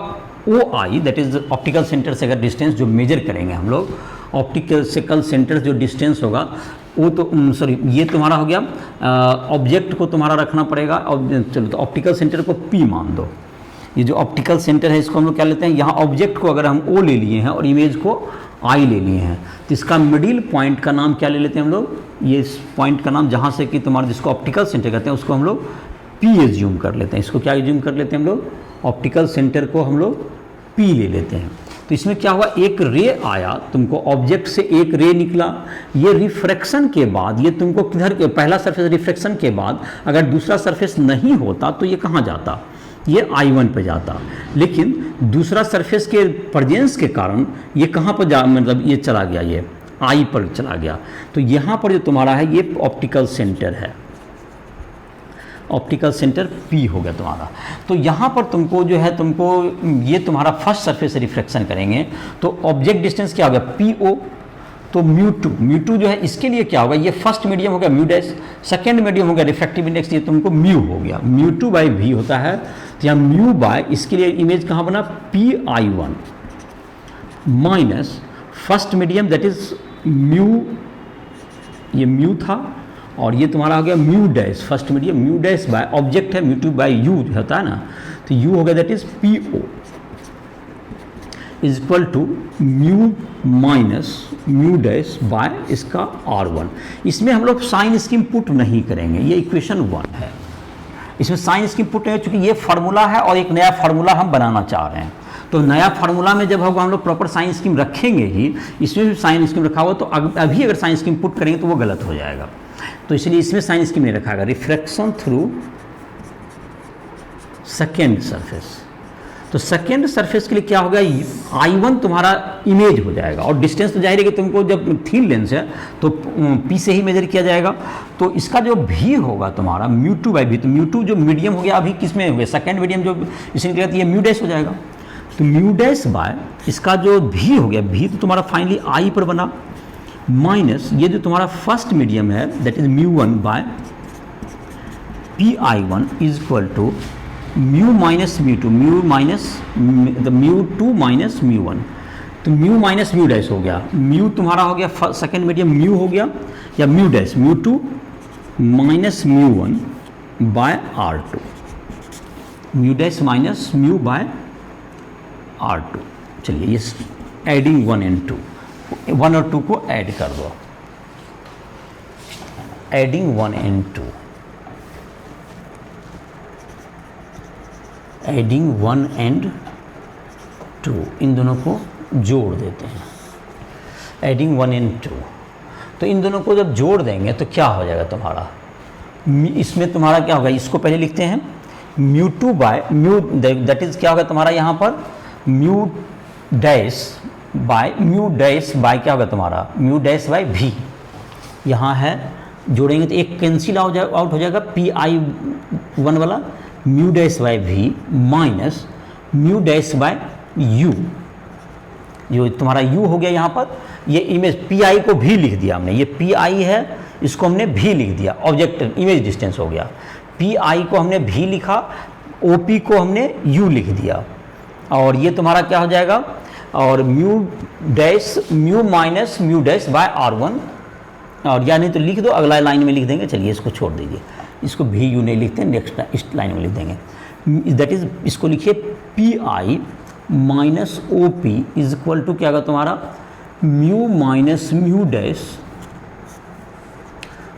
OI, that is optical centre से अगर डिस्टेंस जो मेजर करेंगे हम लोग, ऑप्टिकल सेंटर जो डिस्टेंस होगा वो तो सॉरी, ये तुम्हारा हो गया, ऑब्जेक्ट को तुम्हारा रखना पड़ेगा, चलो तो ऑप्टिकल सेंटर को P मान दो, ये जो ऑप्टिकल सेंटर है इसको हम लोग क्या लेते हैं, यहाँ ऑब्जेक्ट को अगर हम O ले लिए हैं और इमेज को I ले लिए हैं, तो इसका मिडिल पॉइंट का नाम क्या ले लेते हैं हम लोग, ये इस पॉइंट का नाम जहाँ से कि तुम्हारा जिसको ऑप्टिकल सेंटर कहते हैं उसको हम लोग P एज्यूम कर लेते हैं, इसको क्या एज्यूम कर लेते हैं हम लोग, ऑप्टिकल सेंटर को हम लोग P ले लेते हैं। तो इसमें क्या हुआ, एक रे आया, तुमको ऑब्जेक्ट से एक रे निकला, ये रिफ्रैक्शन के बाद ये तुमको किधर के, पहला सरफेस रिफ्रैक्शन के बाद अगर दूसरा सरफेस नहीं होता तो ये कहाँ जाता, ये I1 पे जाता, लेकिन दूसरा सरफेस के प्रेजेंस के कारण ये कहाँ पर जा, मतलब ये चला गया, ये I पर चला गया। तो यहाँ पर जो तुम्हारा है ये ऑप्टिकल सेंटर है, ऑप्टिकल सेंटर P हो गया तुम्हारा। तो यहाँ पर तुमको जो है, तुमको ये तुम्हारा फर्स्ट सरफेस से रिफ्लेक्शन करेंगे तो ऑब्जेक्ट डिस्टेंस क्या हो गया, PO, तो μ2 जो है इसके लिए क्या होगा, ये फर्स्ट मीडियम हो गया म्यू डैश, सेकेंड मीडियम हो गया रिफ्रैक्टिव इंडेक्स, ये तुमको म्यू हो गया, μ2/v होता है, तो यहाँ म्यू बाय, इसके लिए इमेज कहाँ बना, PI1 minus first medium that is mu, ये म्यू था, और ये तुम्हारा हो गया mu dash, first medium mu dash by object है μ2/u होता है ना, तो u हो गया that is PO is equal to mu minus mu dash by इसका R1। इसमें हम लोग साइन स्कीम पुट नहीं करेंगे, ये इक्वेशन 1 है, इसमें साइन स्कीम पुट नहीं, चूंकि ये फार्मूला है और एक नया फार्मूला हम बनाना चाह रहे हैं, तो नया फार्मूला में जब होगा हम लोग प्रॉपर साइन स्कीम रखेंगे ही, इसमें भी साइन स्कीम रखा हुआ, तो अभी अगर साइन स्कीम पुट करेंगे तो वो गलत हो जाएगा, तो इसलिए इसमें साइन स्कीम नहीं रखा गया। रिफ्रैक्शन थ्रू सेकेंड सरफेस, तो सेकेंड सरफेस के लिए क्या होगा, I1 तुम्हारा इमेज हो जाएगा, और डिस्टेंस तो जाहिर है कि तुमको जब थीन लेंस है तो P से ही मेजर किया जाएगा, तो इसका जो V होगा तुम्हारा μ2/v, तो μ2 जो मीडियम हो गया अभी किस में हो गया, सेकेंड मीडियम जो इसमें क्या, ये म्यू डैश हो जाएगा, तो म्यू डैश बाय इसका जो V हो गया, V तो तुम्हारा फाइनली I पर बना, माइनस ये जो तुम्हारा फर्स्ट मीडियम है that is μ1 by PI1 is equal to mu minus μ2, mu minus μ2 minus μ1, तो म्यू माइनस म्यू डैश हो गया, म्यू तुम्हारा हो गया सेकेंड मीडियम म्यू हो गया, या mu dash μ2 minus μ1 by R2, mu dash minus mu by R2। चलिए ये एडिंग 1 एंड 2, 1 और 2 को ऐड कर दो, एडिंग 1 एंड 2, एडिंग 1 एंड 2, इन दोनों को जोड़ देते हैं, एडिंग 1 एंड 2। तो इन दोनों को जब जोड़ देंगे तो क्या हो जाएगा तुम्हारा, इसमें तुम्हारा क्या होगा, इसको पहले लिखते हैं mu 2 by mu, that is क्या होगा तुम्हारा यहाँ पर म्यू डैश बाय क्या होगा तुम्हारा म्यू डैश बाय भी, यहाँ है जोड़ेंगे तो एक कैंसिल आउट हो जाएगा PI1 वाला, म्यू डैश बाय भी minus mu dash bye you, जो तुम्हारा u हो गया यहाँ पर, ये इमेज PI को भी लिख दिया हमने, ये PI है इसको हमने भी लिख दिया, ऑब्जेक्ट इमेज डिस्टेंस हो गया, PI को हमने भी लिखा, OP को हमने u लिख दिया, और ये तुम्हारा क्या हो जाएगा, और mu dash mu minus mu dash by R1, और या नहीं तो लिख दो, अगला लाइन में लिख देंगे, चलिए इसको छोड़ दीजिए, इसको भी यू नहीं लिखते, नेक्स्ट इस लाइन में लिख देंगे, दैट इज इसको लिखिए PI minus OP is equal to क्या होगा तुम्हारा mu minus mu dash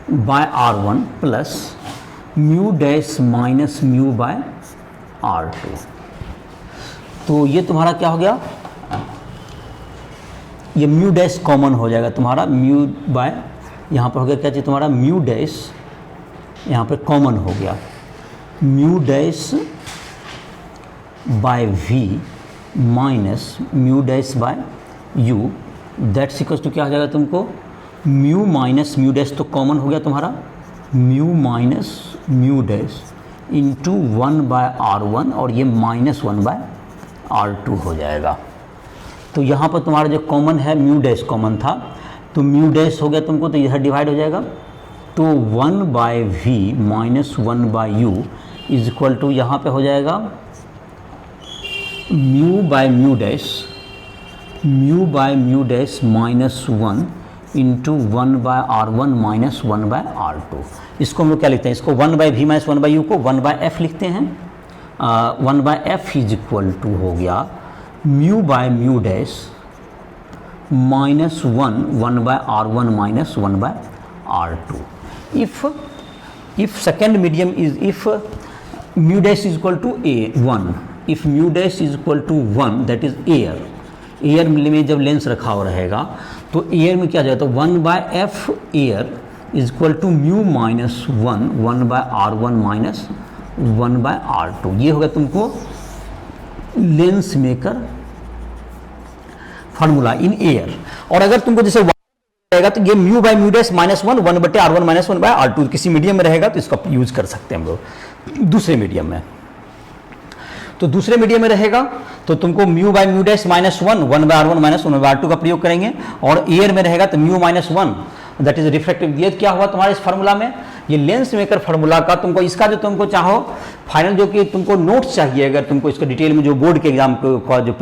by R1 plus mu dash minus mu by R2। तो ये तुम्हारा क्या हो गया, ये म्यू डैश कॉमन हो जाएगा तुम्हारा, म्यू बाय यहाँ पर हो गया क्या चाहिए तुम्हारा म्यू डैश, यहाँ पर कॉमन हो गया mu dash by V minus mu dash by U, that's equals to क्या हो जाएगा तुमको म्यू माइनस म्यू डैश तो कॉमन हो गया तुम्हारा, mu minus mu dash into 1 by R1, और ये माइनस 1 बाय R2 हो जाएगा। तो यहाँ पर तुम्हारा जो कॉमन है म्यू डैश कॉमन था, तो म्यू डैश हो गया तुमको, तो इधर डिवाइड हो जाएगा, तो 1 by V minus 1 by U is equal to यहाँ पे हो जाएगा mu by mu dash minus 1 into 1 by R1 minus 1 by R2। इसको हम लोग क्या लिखते हैं, इसको 1 by V minus 1 by U को 1 बाय F लिखते हैं, 1 by F is equal to हो गया mu by mu dash minus 1 by R1 minus 1 by R2। If second medium is, if mu dash is equal to A1, if mu dash is equal to 1 that is air में जब lens रखा हुआ रहेगा तो air में क्या जाता है, 1 by F air is equal to mu minus 1 by R1 minus 1 by R2। ये होगा तुमको lens maker formula in air. और अगर तुमको जैसे रहेगा तो ये mu by mu dash minus 1 बटे R1 माइनस 1 बाय R2 किसी मीडियम में रहेगा तो इसका यूज कर सकते हैं हम लोग दूसरे मीडियम में। तो दूसरे मीडियम में रहेगा तो तुमको mu by mu dash minus 1 by R1 minus 1 by R2 का प्रयोग करेंगे, और एयर में रहेगा तो mu minus 1 that is refractive. ये क्या हुआ तुम्हारे इस फार्मूला में, ये लेंस मेकर फार्मूला का तुमको इसका जो तुमको चाहो फाइनल जो कि तुमको नोट्स चाहिए, अगर तुमको इसका डिटेल में जो बोर्ड के एग्जाम को जो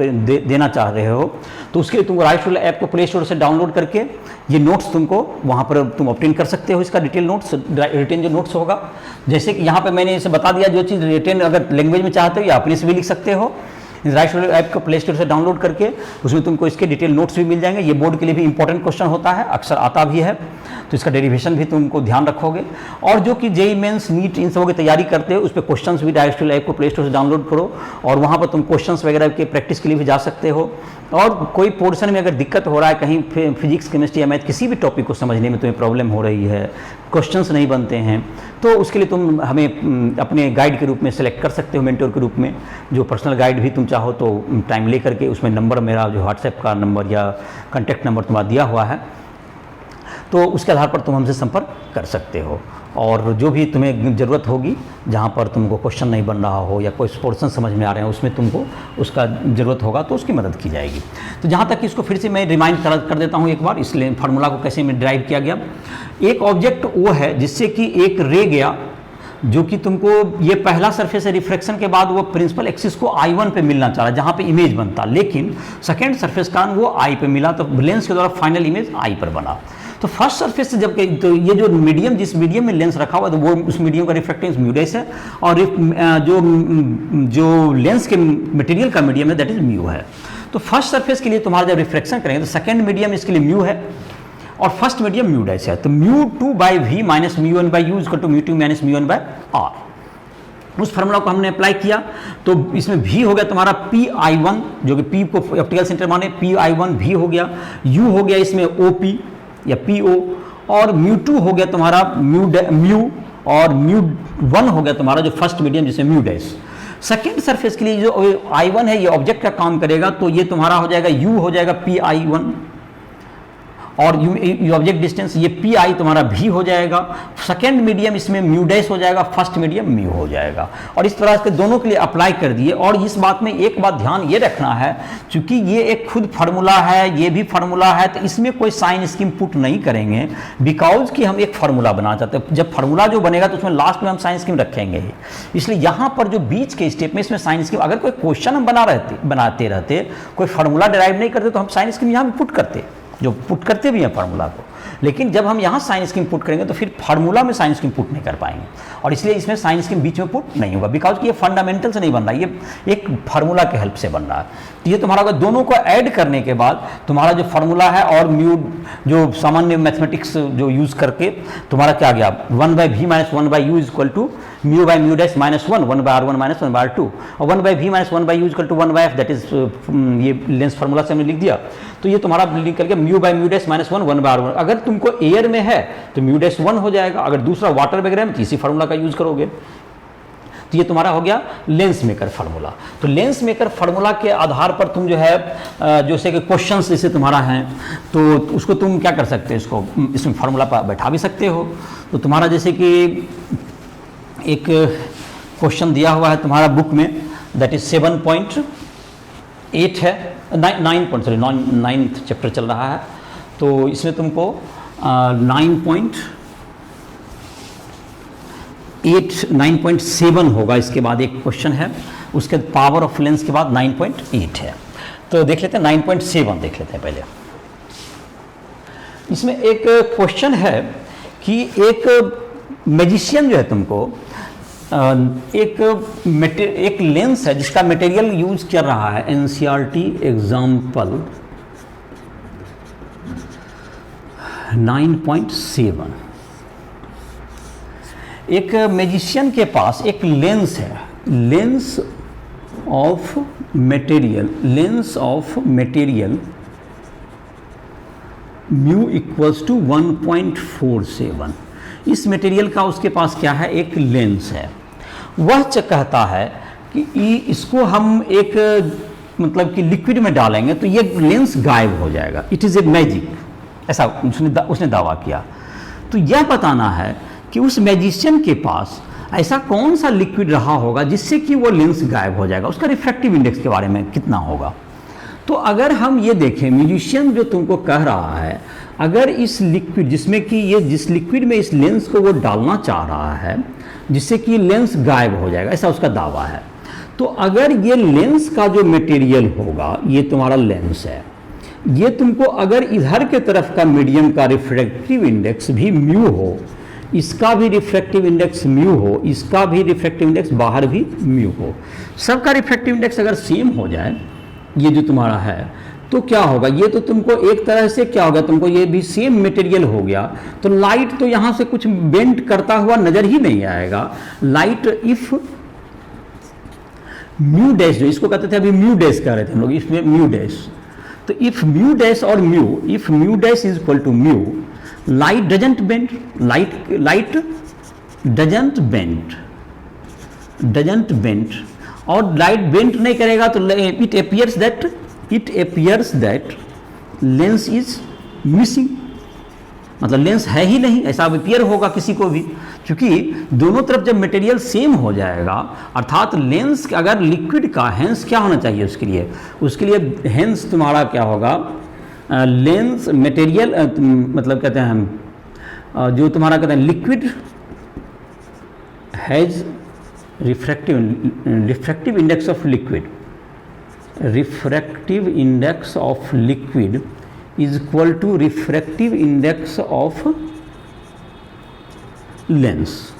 देना चाह रहे हो तो उसके लिए तुमको राइट ऐप को प्ले स्टोर से डाउनलोड करके ये नोट्स तुमको वहाँ पर तुम ऑब्टेन कर सकते हो। इसका डिटेल नोट्स रिटेन जो नोट्स होगा, जैसे कि यहाँ पे मैंने इसे बता दिया, जो चीज़ रिटेन अगर लैंग्वेज में चाहते हो या अपने से भी लिख सकते हो। राइट ऐप को प्ले स्टोर से डाउनलोड करके उसमें तुमको इसके डिटेल नोट्स भी मिल जाएंगे। ये बोर्ड के लिए भी इंपॉर्टेंट क्वेश्चन होता है, अक्सर आता भी है, तो इसका डेरिवेशन भी तुमको ध्यान रखोगे। और जो कि जेईई मेंस नीट इन सबों की तैयारी करते हो उस पर क्वेश्चंस भी डायरेक्ट ऐप को प्ले स्टोर से डाउनलोड करो और वहाँ पर तुम क्वेश्चंस वगैरह के प्रैक्टिस के लिए भी जा सकते हो। और कोई पोर्शन में अगर दिक्कत हो रहा है, कहीं फिजिक्स केमिस्ट्री या मैथ किसी भी टॉपिक को समझने में तुम्हें प्रॉब्लम हो रही है, क्वेश्चंस नहीं बनते हैं, तो उसके लिए तुम हमें अपने गाइड के रूप में सेलेक्ट कर सकते हो, मेंटोर के रूप में। जो पर्सनल गाइड भी तुम चाहो तो टाइम ले करके उसमें नंबर, मेरा जो व्हाट्सएप का नंबर या कॉन्टैक्ट नंबर तुम्हारा दिया हुआ है, तो उसके आधार पर तुम हमसे संपर्क कर सकते हो। और जो भी तुम्हें ज़रूरत होगी, जहाँ पर तुमको क्वेश्चन नहीं बन रहा हो या कोई पोर्शन समझ में आ रहे हैं उसमें तुमको उसका ज़रूरत होगा तो उसकी मदद की जाएगी। तो जहाँ तक कि इसको फिर से मैं रिमाइंड कर देता हूँ एक बार, इसलिए फार्मूला को कैसे में ड्राइव किया गया। एक ऑब्जेक्ट वो है जिससे कि एक रे गया जो कि तुमको ये पहला सरफेस है, रिफ्रैक्शन के बाद वो प्रिंसिपल एक्सिस को I1 पे मिलना चाह रहा है जहाँ पे इमेज बनता, लेकिन सेकेंड सरफेस का वो I पे मिला, तो लेंस के द्वारा फाइनल इमेज I पर बना। तो फर्स्ट सरफेस से जब तो ये जो मीडियम, जिस मीडियम में लेंस रखा हुआ है तो वो उस मीडियम का रिफ्रैक्टेंस म्यू डैश है, और जो लेंस के मटेरियल का मीडियम है दैट इज म्यू है। तो फर्स्ट सरफेस के लिए तुम्हारा जब रिफ्लेक्शन करेंगे तो सेकंड मीडियम इसके लिए म्यू है और फर्स्ट मीडियम म्यू डैश है। तो mu two by V minus mu one by U equal to mu two minus mu one by R. उस फार्मूला को हमने अप्लाई किया तो इसमें भी हो गया तुम्हारा पी आई वन, जो कि पी को ऑप्टिकल सेंटर माने, पी आई वन भी हो गया, यू हो गया इसमें ओ पी या पी ओ, और म्यू टू हो गया तुम्हारा म्यू, और म्यू वन हो गया तुम्हारा जो फर्स्ट मीडियम जिसे म्यू डैश। सेकेंड सरफेस के लिए जो आई वन है ये ऑब्जेक्ट का काम करेगा, तो ये तुम्हारा हो जाएगा यू हो जाएगा पी आई वन, और यू ऑब्जेक्ट डिस्टेंस ये पी आई तुम्हारा भी हो जाएगा। सेकेंड मीडियम इसमें म्यू डैश हो जाएगा, फर्स्ट मीडियम म्यू हो जाएगा। और इस तरह से दोनों के लिए अप्लाई कर दिए। और इस बात में एक बात ध्यान ये रखना है, क्योंकि ये एक खुद फार्मूला है, ये भी फार्मूला है, तो इसमें कोई साइन स्कीम पुट नहीं करेंगे, बिकॉज कि हम एक फार्मूला बना चाहते हैं। जब फार्मूला जो बनेगा तो उसमें लास्ट में हम साइन स्कीम रखेंगे ही, इसलिए यहाँ पर जो बीच के स्टेप में इसमें साइन स्कीम, अगर कोई क्वेश्चन हम बनाते रहते, कोई फार्मूला डिराइव नहीं करते तो हम साइन स्कीम यहाँ भी पुट करते, जो पुट करते भी हैं फार्मूला को। लेकिन जब हम यहाँ साइन स्कीम पुट करेंगे तो फिर फार्मूला में साइन स्कीम पुट नहीं कर पाएंगे, और इसलिए इसमें साइन स्कीम बीच में पुट नहीं होगा, बिकॉज कि ये फंडामेंटल से नहीं बन रहा है, ये एक फार्मूला के हेल्प से बन रहा है। तो ये तुम्हारा दोनों को ऐड करने के बाद तुम्हारा जो फार्मूला है और म्यू जो सामान्य मैथमेटिक्स जो यूज़ करके तुम्हारा क्या गया, 1 by V minus 1 by U is equal to mu by mu dash minus 1 by R one minus 1 by R two, और 1 by V minus 1 by U equal to 1 by F, that is ये lens formula से हमने लिख दिया। तो ये तुम्हारा लिख करके mu by mu dash minus 1 by R one. अगर तुमको एयर में है तो म्यू डैश 1 हो जाएगा, अगर दूसरा वाटर वगैरह में इसी फार्मूला का यूज करोगे। तो ये तुम्हारा हो गया लेंस मेकर फार्मूला। तो लेंस मेकर फार्मूला के आधार पर तुम जो है जैसे कि क्वेश्चंस जैसे तुम्हारा है तो उसको तुम क्या कर सकते हो, इसको इसमें फार्मूला पर बैठा भी सकते हो। तो तुम्हारा जैसे कि एक क्वेश्चन दिया हुआ है तुम्हारा बुक में, दैट इज 7.8 है, 9th चैप्टर चल रहा है, तो इसमें तुमको 9.7 होगा। इसके बाद एक क्वेश्चन है, उसके पावर ऑफ लेंस के बाद 9.8 है। तो देख लेते हैं 9.7 देख लेते हैं पहले। इसमें एक क्वेश्चन है कि एक मैजिशियन जो है तुमको एक लेंस है जिसका मटेरियल यूज कर रहा है, एनसीईआरटी एग्जाम्पल 9.7। एक मैजिशियन के पास एक लेंस है, lens of material mu equals to 1.47। इस मटेरियल का उसके पास क्या है, एक लेंस है। वह कहता है कि इसको हम एक मतलब कि लिक्विड में डालेंगे तो ये लेंस गायब हो जाएगा, इट इज़ ए मैजिक, ऐसा उसने दावा किया। तो यह बताना है कि उस मैजिशियन के पास ऐसा कौन सा लिक्विड रहा होगा जिससे कि वो लेंस गायब हो जाएगा, उसका रिफ्रैक्टिव इंडेक्स के बारे में कितना होगा। तो अगर हम ये देखें, म्यूजिशियन जो तुमको कह रहा है, अगर इस लिक्विड जिसमें कि ये जिस लिक्विड में इस लेंस को वो डालना चाह रहा है जिससे कि लेंस गायब हो जाएगा, ऐसा उसका दावा है। तो अगर ये लेंस का जो मटेरियल होगा, ये तुम्हारा लेंस है, ये तुमको अगर इधर के तरफ का मीडियम का रिफ्रैक्टिव इंडेक्स भी म्यू हो, इसका भी रिफ्रैक्टिव इंडेक्स म्यू हो, इसका भी रिफ्रैक्टिव इंडेक्स बाहर भी म्यू हो, सबका रिफ्रैक्टिव इंडेक्स अगर सेम हो जाए, ये जो तुम्हारा है, तो क्या होगा, ये तो तुमको एक तरह से क्या होगा, तुमको ये भी सेम मटेरियल हो गया, तो लाइट तो यहाँ से कुछ बेंड करता हुआ नजर ही नहीं आएगा। लाइट इफ म्यू डैश, जो इसको कहते थे अभी म्यू डैश कह रहे थे हम लोग, इसमें म्यू डैश, तो इफ म्यू डैश और mu, if mu dash is equal to mu, light doesn't bend, light doesn't bend, और लाइट बेंड नहीं करेगा तो it appears that lens is missing, मतलब लेंस है ही नहीं, ऐसा अपियर होगा किसी को भी, क्योंकि दोनों तरफ जब मटेरियल सेम हो जाएगा, अर्थात लेंस अगर लिक्विड का हेंस क्या होना चाहिए उसके लिए हेंस तुम्हारा क्या होगा, लेंस मटेरियल मतलब कहते हैं हम जो तुम्हारा कहते हैं liquid has refractive index of liquid is equal to refractive index of lens,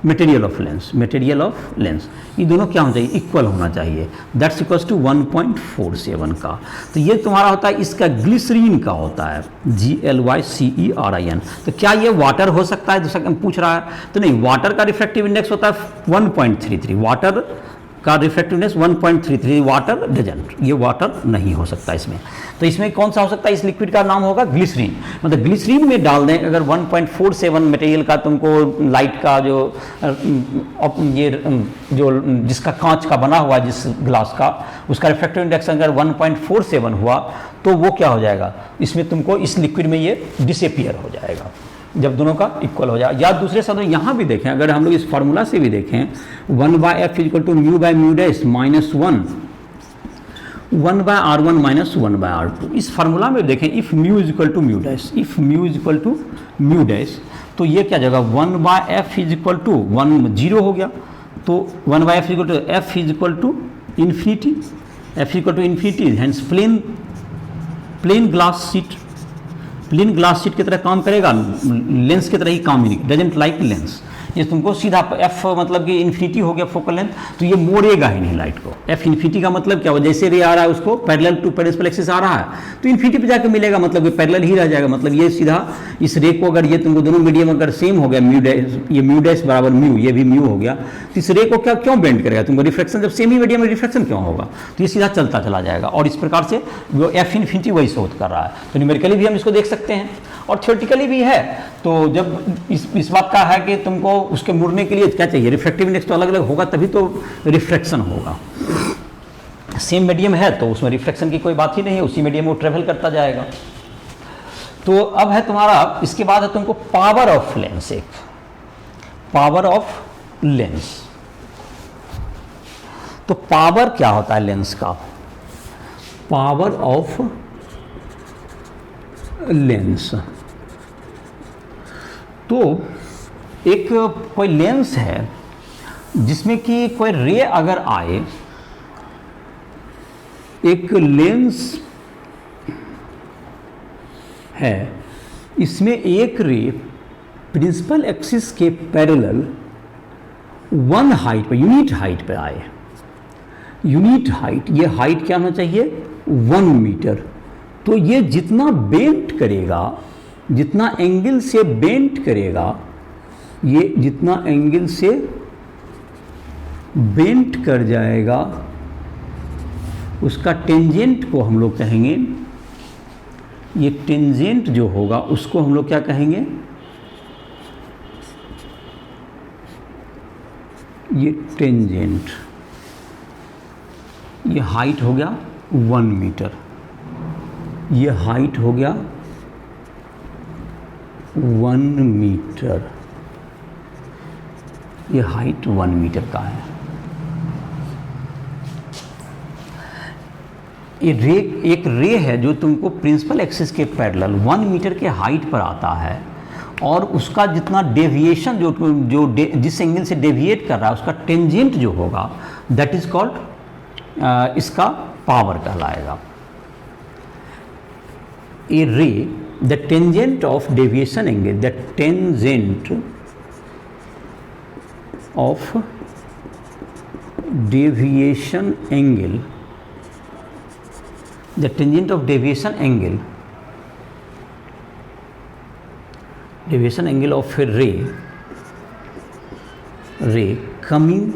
material of lens, material of lens, ये दोनों क्या होना चाहिए, इक्वल होना चाहिए, दैट्स इक्वल्स टू 1.47 का। तो ये तुम्हारा होता है, इसका ग्लिसरीन का होता है, GLYCERIN। तो क्या ये वाटर हो सकता है, दूसरा पूछ रहा है, तो नहीं, वाटर का रिफ्रैक्टिव इंडेक्स होता है 1.33, वाटर का रिफ्रैक्टिव इंडेक्स 1.33, वाटर डजंट, ये वाटर नहीं हो सकता इसमें। तो इसमें कौन सा हो सकता है, इस लिक्विड का नाम होगा ग्लिसरीन। मतलब ग्लिसरीन में डाल दें अगर 1.47 मटेरियल का तुमको लाइट का ये जो जिसका कांच का बना हुआ है, जिस ग्लास का, उसका रिफ्रैक्टिव इंडेक्स अगर 1.47 हुआ तो वो क्या हो जाएगा, इसमें तुमको इस लिक्विड में ये डिसअपीयर हो जाएगा जब दोनों का इक्वल हो जाए। या दूसरे शब्दों यहाँ भी देखें, अगर हम लोग इस फार्मूला से भी देखें 1/f equal to mu by mu dash minus 1/r1 minus 1/r2, इस फार्मूला में देखें if mu is equal to mu dash, if mu is equal to mu dash, तो ये क्या जाएगा 1/f इज इक्वल टू 1 0 हो गया, तो 1/f equal to f is equal to infinity, f equal to infinity, hence plane glass sheet, plane glass sheet की तरह काम करेगा, लेंस की तरह ही काम नहीं, डजंट लाइक लेंस। ये तुमको सीधा एफ मतलब कि इन्फिनिटी हो गया फोकल लेंथ, तो ये मोड़ेगा ही नहीं लाइट को। एफ इन्फिनिटी का मतलब क्या हुआ, जैसे रे आ रहा है उसको पैरेलल टू प्रिंसिपल एक्सिस आ रहा है तो इन्फिनिटी पे जाकर मिलेगा, मतलब कि पैरेलल ही रह जाएगा। मतलब ये सीधा इस रे को अगर ये तुमको दोनों मीडियम अगर सेम हो गया, म्यू डैश, ये म्यू डैश बराबर म्यू, ये भी म्यू हो गया, तो इस रे को क्या क्यों बेंड करेगा तुमको, रिफ्लेक्शन जब सेम ही मीडियम में रिफ्लेक्शन क्यों होगा, तो ये सीधा चलता चला जाएगा। और इस प्रकार से वो एफ इन्फिनिटी वही शोध कर रहा है। तो न्यूमेरिकली भी हम इसको देख सकते हैं और थ्योरेटिकली भी है। तो जब इस बात का है कि तुमको उसके मुड़ने के लिए क्या चाहिए, रिफ्रैक्टिव इंडेक्स तो अलग अलग होगा तभी तो रिफ्रैक्शन होगा। सेम मीडियम है तो उसमें रिफ्रैक्शन की कोई बात ही नहीं है, उसी मीडियम में वो ट्रेवल करता जाएगा। तो अब है तुम्हारा, इसके बाद है तुमको पावर ऑफ लेंस, एक पावर ऑफ लेंस। तो पावर क्या होता है लेंस का, पावर ऑफ लेंस। तो एक कोई लेंस है जिसमें कि कोई रे अगर आए, एक लेंस है, इसमें एक रे प्रिंसिपल एक्सिस के पैरेलल वन हाइट पर, यूनिट हाइट पर आए, यूनिट हाइट, ये हाइट क्या होना चाहिए 1 मीटर। तो ये जितना बेंट करेगा, जितना एंगल से बेंट करेगा, ये जितना एंगल से बेंट कर जाएगा उसका टेंजेंट को हम लोग कहेंगे, ये टेंजेंट जो होगा उसको हम लोग क्या कहेंगे, ये टेंजेंट। ये हाइट हो गया 1 मीटर, ये हाइट हो गया 1 मीटर, ये हाइट 1 मीटर का है। ये रे, एक रे है जो तुमको प्रिंसिपल एक्सिस के पैरेलल 1 मीटर के हाइट पर आता है और उसका जितना डेविएशन जिस एंगल से डेविएट कर रहा है उसका टेंजेंट जो होगा दैट इज कॉल्ड, इसका पावर कहलाएगा। A ray, the tangent of deviation angle, the tangent of deviation angle, the tangent of deviation angle, deviation angle of a ray coming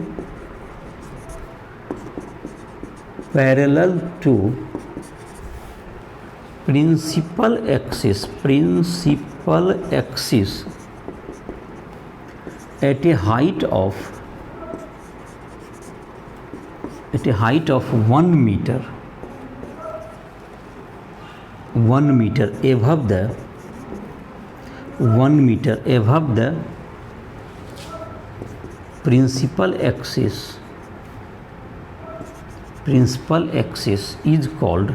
parallel to principal axis at a height of 1 meter, 1 meter above the 1 meter above the principal axis is called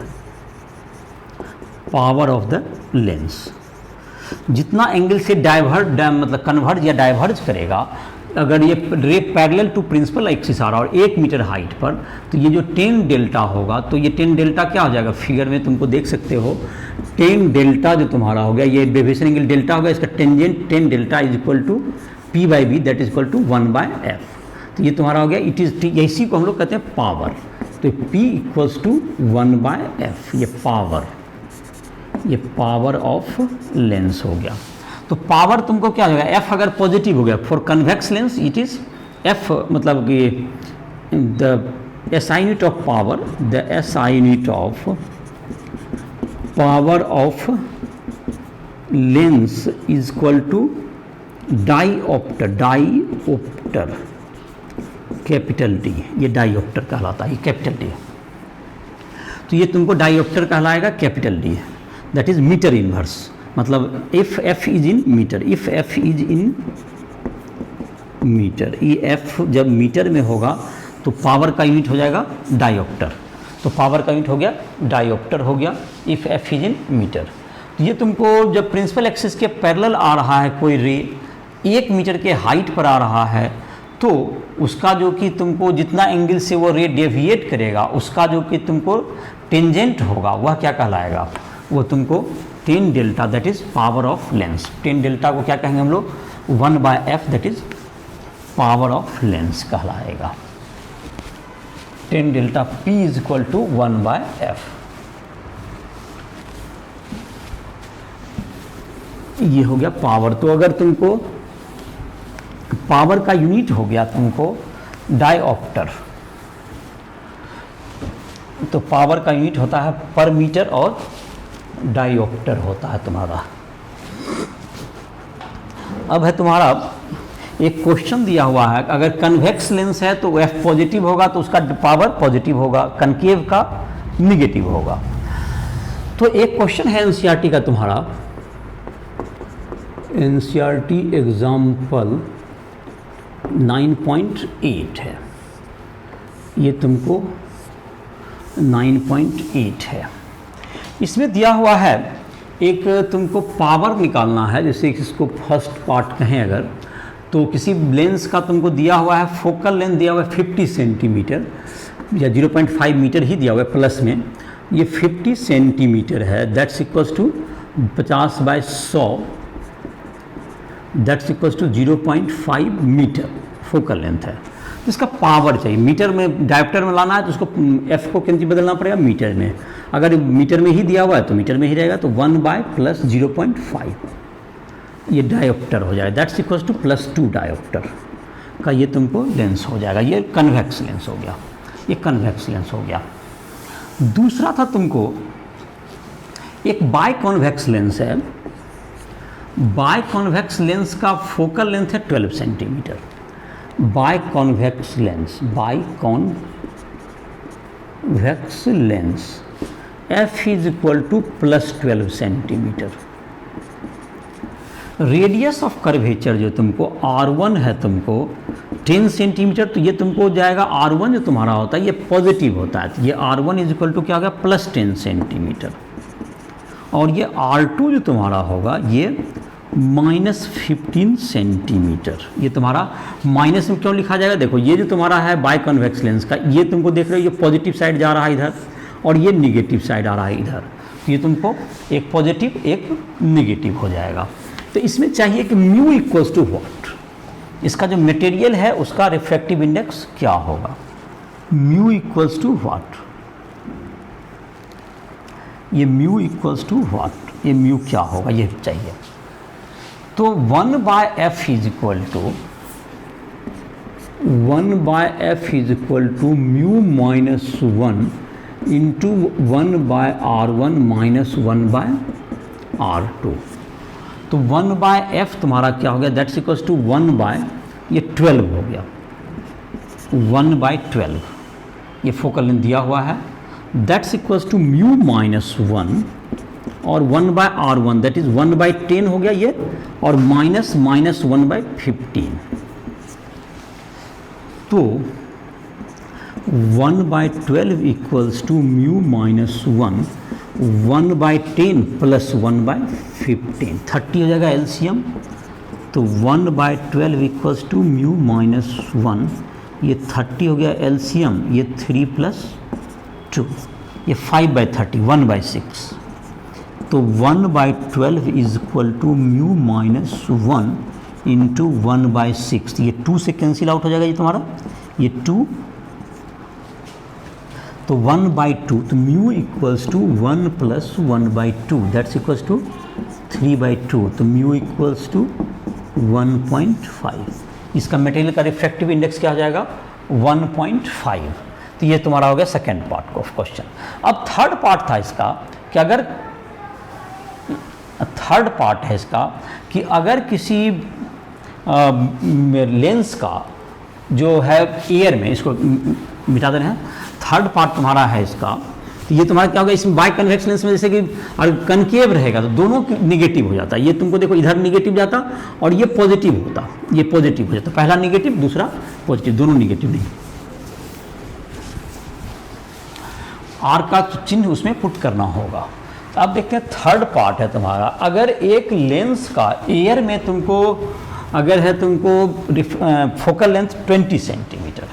power of the lens. जितना angle से मतलब converge या diverge करेगा अगर ये ray parallel to principal axis आ रहा और 1 मीटर हाइट पर, तो ये जो 10 डेल्टा होगा, तो ये 10 डेल्टा क्या हो जाएगा, फिगर में तुमको देख सकते हो 10 डेल्टा जो तुम्हारा हो गया, ये डेविएशन एंगल डेल्टा होगा, इसका tangent 10 delta is equal to P by B, that is equal to 1/f। तो ये तुम्हारा हो गया, इट इज, इसी को हम लोग कहते हैं पावर। तो P इक्वल्स टू 1/f, ये पावर ऑफ लेंस हो गया। तो पावर तुमको क्या हो जाएगा, F अगर पॉजिटिव हो गया for convex lens it is F, मतलब कि the SI unit of power, the SI unit of power of lens is equal to dioptre capital D, ये डाईऑप्टर कहलाता है, ये कैपिटल D। तो ये तुमको डाईऑप्टर कहलाएगा capital D, that is metre inverse, मतलब if F is in metre, if F is in metre, ये F जब मीटर में होगा तो पावर का यूनिट हो जाएगा डाईऑप्टर, तो पावर का यूनिट हो गया डाईऑप्टर हो गया, if F is in metre. तो ये तुमको जब प्रिंसिपल एक्सिस के पैरेलल आ रहा है कोई रे 1 मीटर के हाइट पर आ रहा है, तो उसका जो कि तुमको जितना एंगल से वो रे डेविएट करेगा, उसका जो कि तुमको टेंजेंट होगा वह क्या कहलाएगा, वो तुमको 10 delta, that is power of lens. 10 delta को क्या कहेंगे हम लोग, 1/f, that is power of lens कहलाएगा। 10 delta P is equal to 1/f। ये हो गया पावर। तो अगर तुमको पावर का यूनिट हो गया तुमको डाईऑप्टर, तो पावर का यूनिट होता है पर मीटर और डाईऑप्टर होता है तुम्हारा। अब है तुम्हारा एक क्वेश्चन दिया हुआ है, अगर कन्वेक्स लेंस है तो F पॉजिटिव होगा तो उसका पावर पॉजिटिव होगा, कनकेव का निगेटिव होगा। तो एक क्वेश्चन है एनसीईआरटी का तुम्हारा, एनसीईआरटी एग्जाम्पल 9.8 है, ये तुमको 9.8 है। इसमें दिया हुआ है एक तुमको पावर निकालना है, जैसे इसको फर्स्ट पार्ट कहें अगर, तो किसी लेंस का तुमको दिया हुआ है, फोकल लेंथ दिया हुआ है 50 सेंटीमीटर या 0.5 मीटर ही दिया हुआ है प्लस में, ये 50 सेंटीमीटर है, that's equals to 50/100, that's equals to 0.5 metre focal length है। तो इसका पावर चाहिए, मीटर में डायोप्टर में लाना है तो उसको F को कैसे बदलना पड़ेगा मीटर में, अगर मीटर में ही दिया हुआ है तो मीटर में ही रहेगा, तो 1/+0.5 ये डायोप्टर हो जाएगा, दैट्स इक्वल्स टू +2 डायोप्टर का ये तुमको लेंस हो जाएगा। ये कन्वेक्स लेंस हो गया, ये कन्वेक्स लेंस हो गया। दूसरा था तुमको एक बाय कॉन्वेक्स लेंस है, बाय कॉन्वेक्स लेंस का फोकल लेंथ है 12 centimetre. Biconvex lens, biconvex lens F is equal to +12 centimetre. Radius of curvature जो तुमको R1 है तुमको 10 सेंटीमीटर, तो ये तुमको हो जाएगा R1 जो तुम्हारा होता है ये पॉजिटिव होता है, तो ये R1 इज इक्वल टू क्या होगा +10 सेंटीमीटर, और ये R2 जो तुम्हारा होगा ये -15 सेंटीमीटर। ये तुम्हारा माइनस में क्यों लिखा जाएगा, देखो ये जो तुम्हारा है बाय कॉन्वेक्स लेंस का, ये तुमको देख रहे हो ये पॉजिटिव साइड जा रहा है इधर और ये निगेटिव साइड आ रहा है इधर, तो ये तुमको एक पॉजिटिव एक निगेटिव हो जाएगा। तो इसमें चाहिए कि म्यू इक्वल्स टू व्हाट, इसका जो मटेरियल है उसका रिफ्रैक्टिव इंडेक्स क्या होगा, म्यू इक्वल्स टू व्हाट, ये म्यू इक्वल्स टू व्हाट, ये म्यू क्या होगा ये चाहिए। तो 1/f is equal to 1/f is equal to mu -1 into 1/r1 minus 1/r2। तो 1/f तुम्हारा क्या हो गया, दैट्स इक्वल्स टू 1/12 हो गया, 1/12 ये फोकल लेंथ दिया हुआ है, दैट्स इक्वल्स टू म्यू -1 और 1/r1 दैट इज 1/10 हो गया ये, और माइनस 1/15। तो 1/12 इक्वल्स टू म्यू -1 1/10 प्लस 1/15, 30 हो जाएगा एलसीएम, तो 1/12 इक्वल्स टू म्यू माइनस 1, ये 30 हो गया एलसीएम, ये 3 + 2, ये 5/30, 1/6। तो 1/12 is equal to mu minus 1 into 1/6, ये 2 से कैंसिल आउट हो जाएगा ये तुम्हारा, ये 2, तो 1/2, तो mu equals to 1 + 1/2, that's equals to 3/2, तो म्यू इक्वल्स टू 1.5। इसका मटेरियल का रिफ्रैक्टिव इंडेक्स क्या हो जाएगा, 1.5। तो ये तुम्हारा हो गया सेकेंड पार्ट ऑफ क्वेश्चन। अब थर्ड पार्ट था इसका कि अगर थर्ड पार्ट है इसका कि अगर किसी लेंस का जो है एयर में, इसको मिटा दे रहे हैं, थर्ड पार्ट तुम्हारा है इसका, तो ये तुम्हारा क्या होगा, इसमें बाई कन्वेक्स लेंस में जैसे कि अगर कनकेव रहेगा तो दोनों निगेटिव हो जाता है। ये तुमको देखो इधर निगेटिव जाता और ये पॉजिटिव होता, ये पॉजिटिव हो जाता, पहला निगेटिव दूसरा पॉजिटिव, दोनों निगेटिव नहीं। आर का चिन्ह उसमें पुट करना होगा। तो अब देखते हैं थर्ड पार्ट है तुम्हारा, अगर एक लेंस का एयर में तुमको अगर है तुमको focal length 20 centimetre,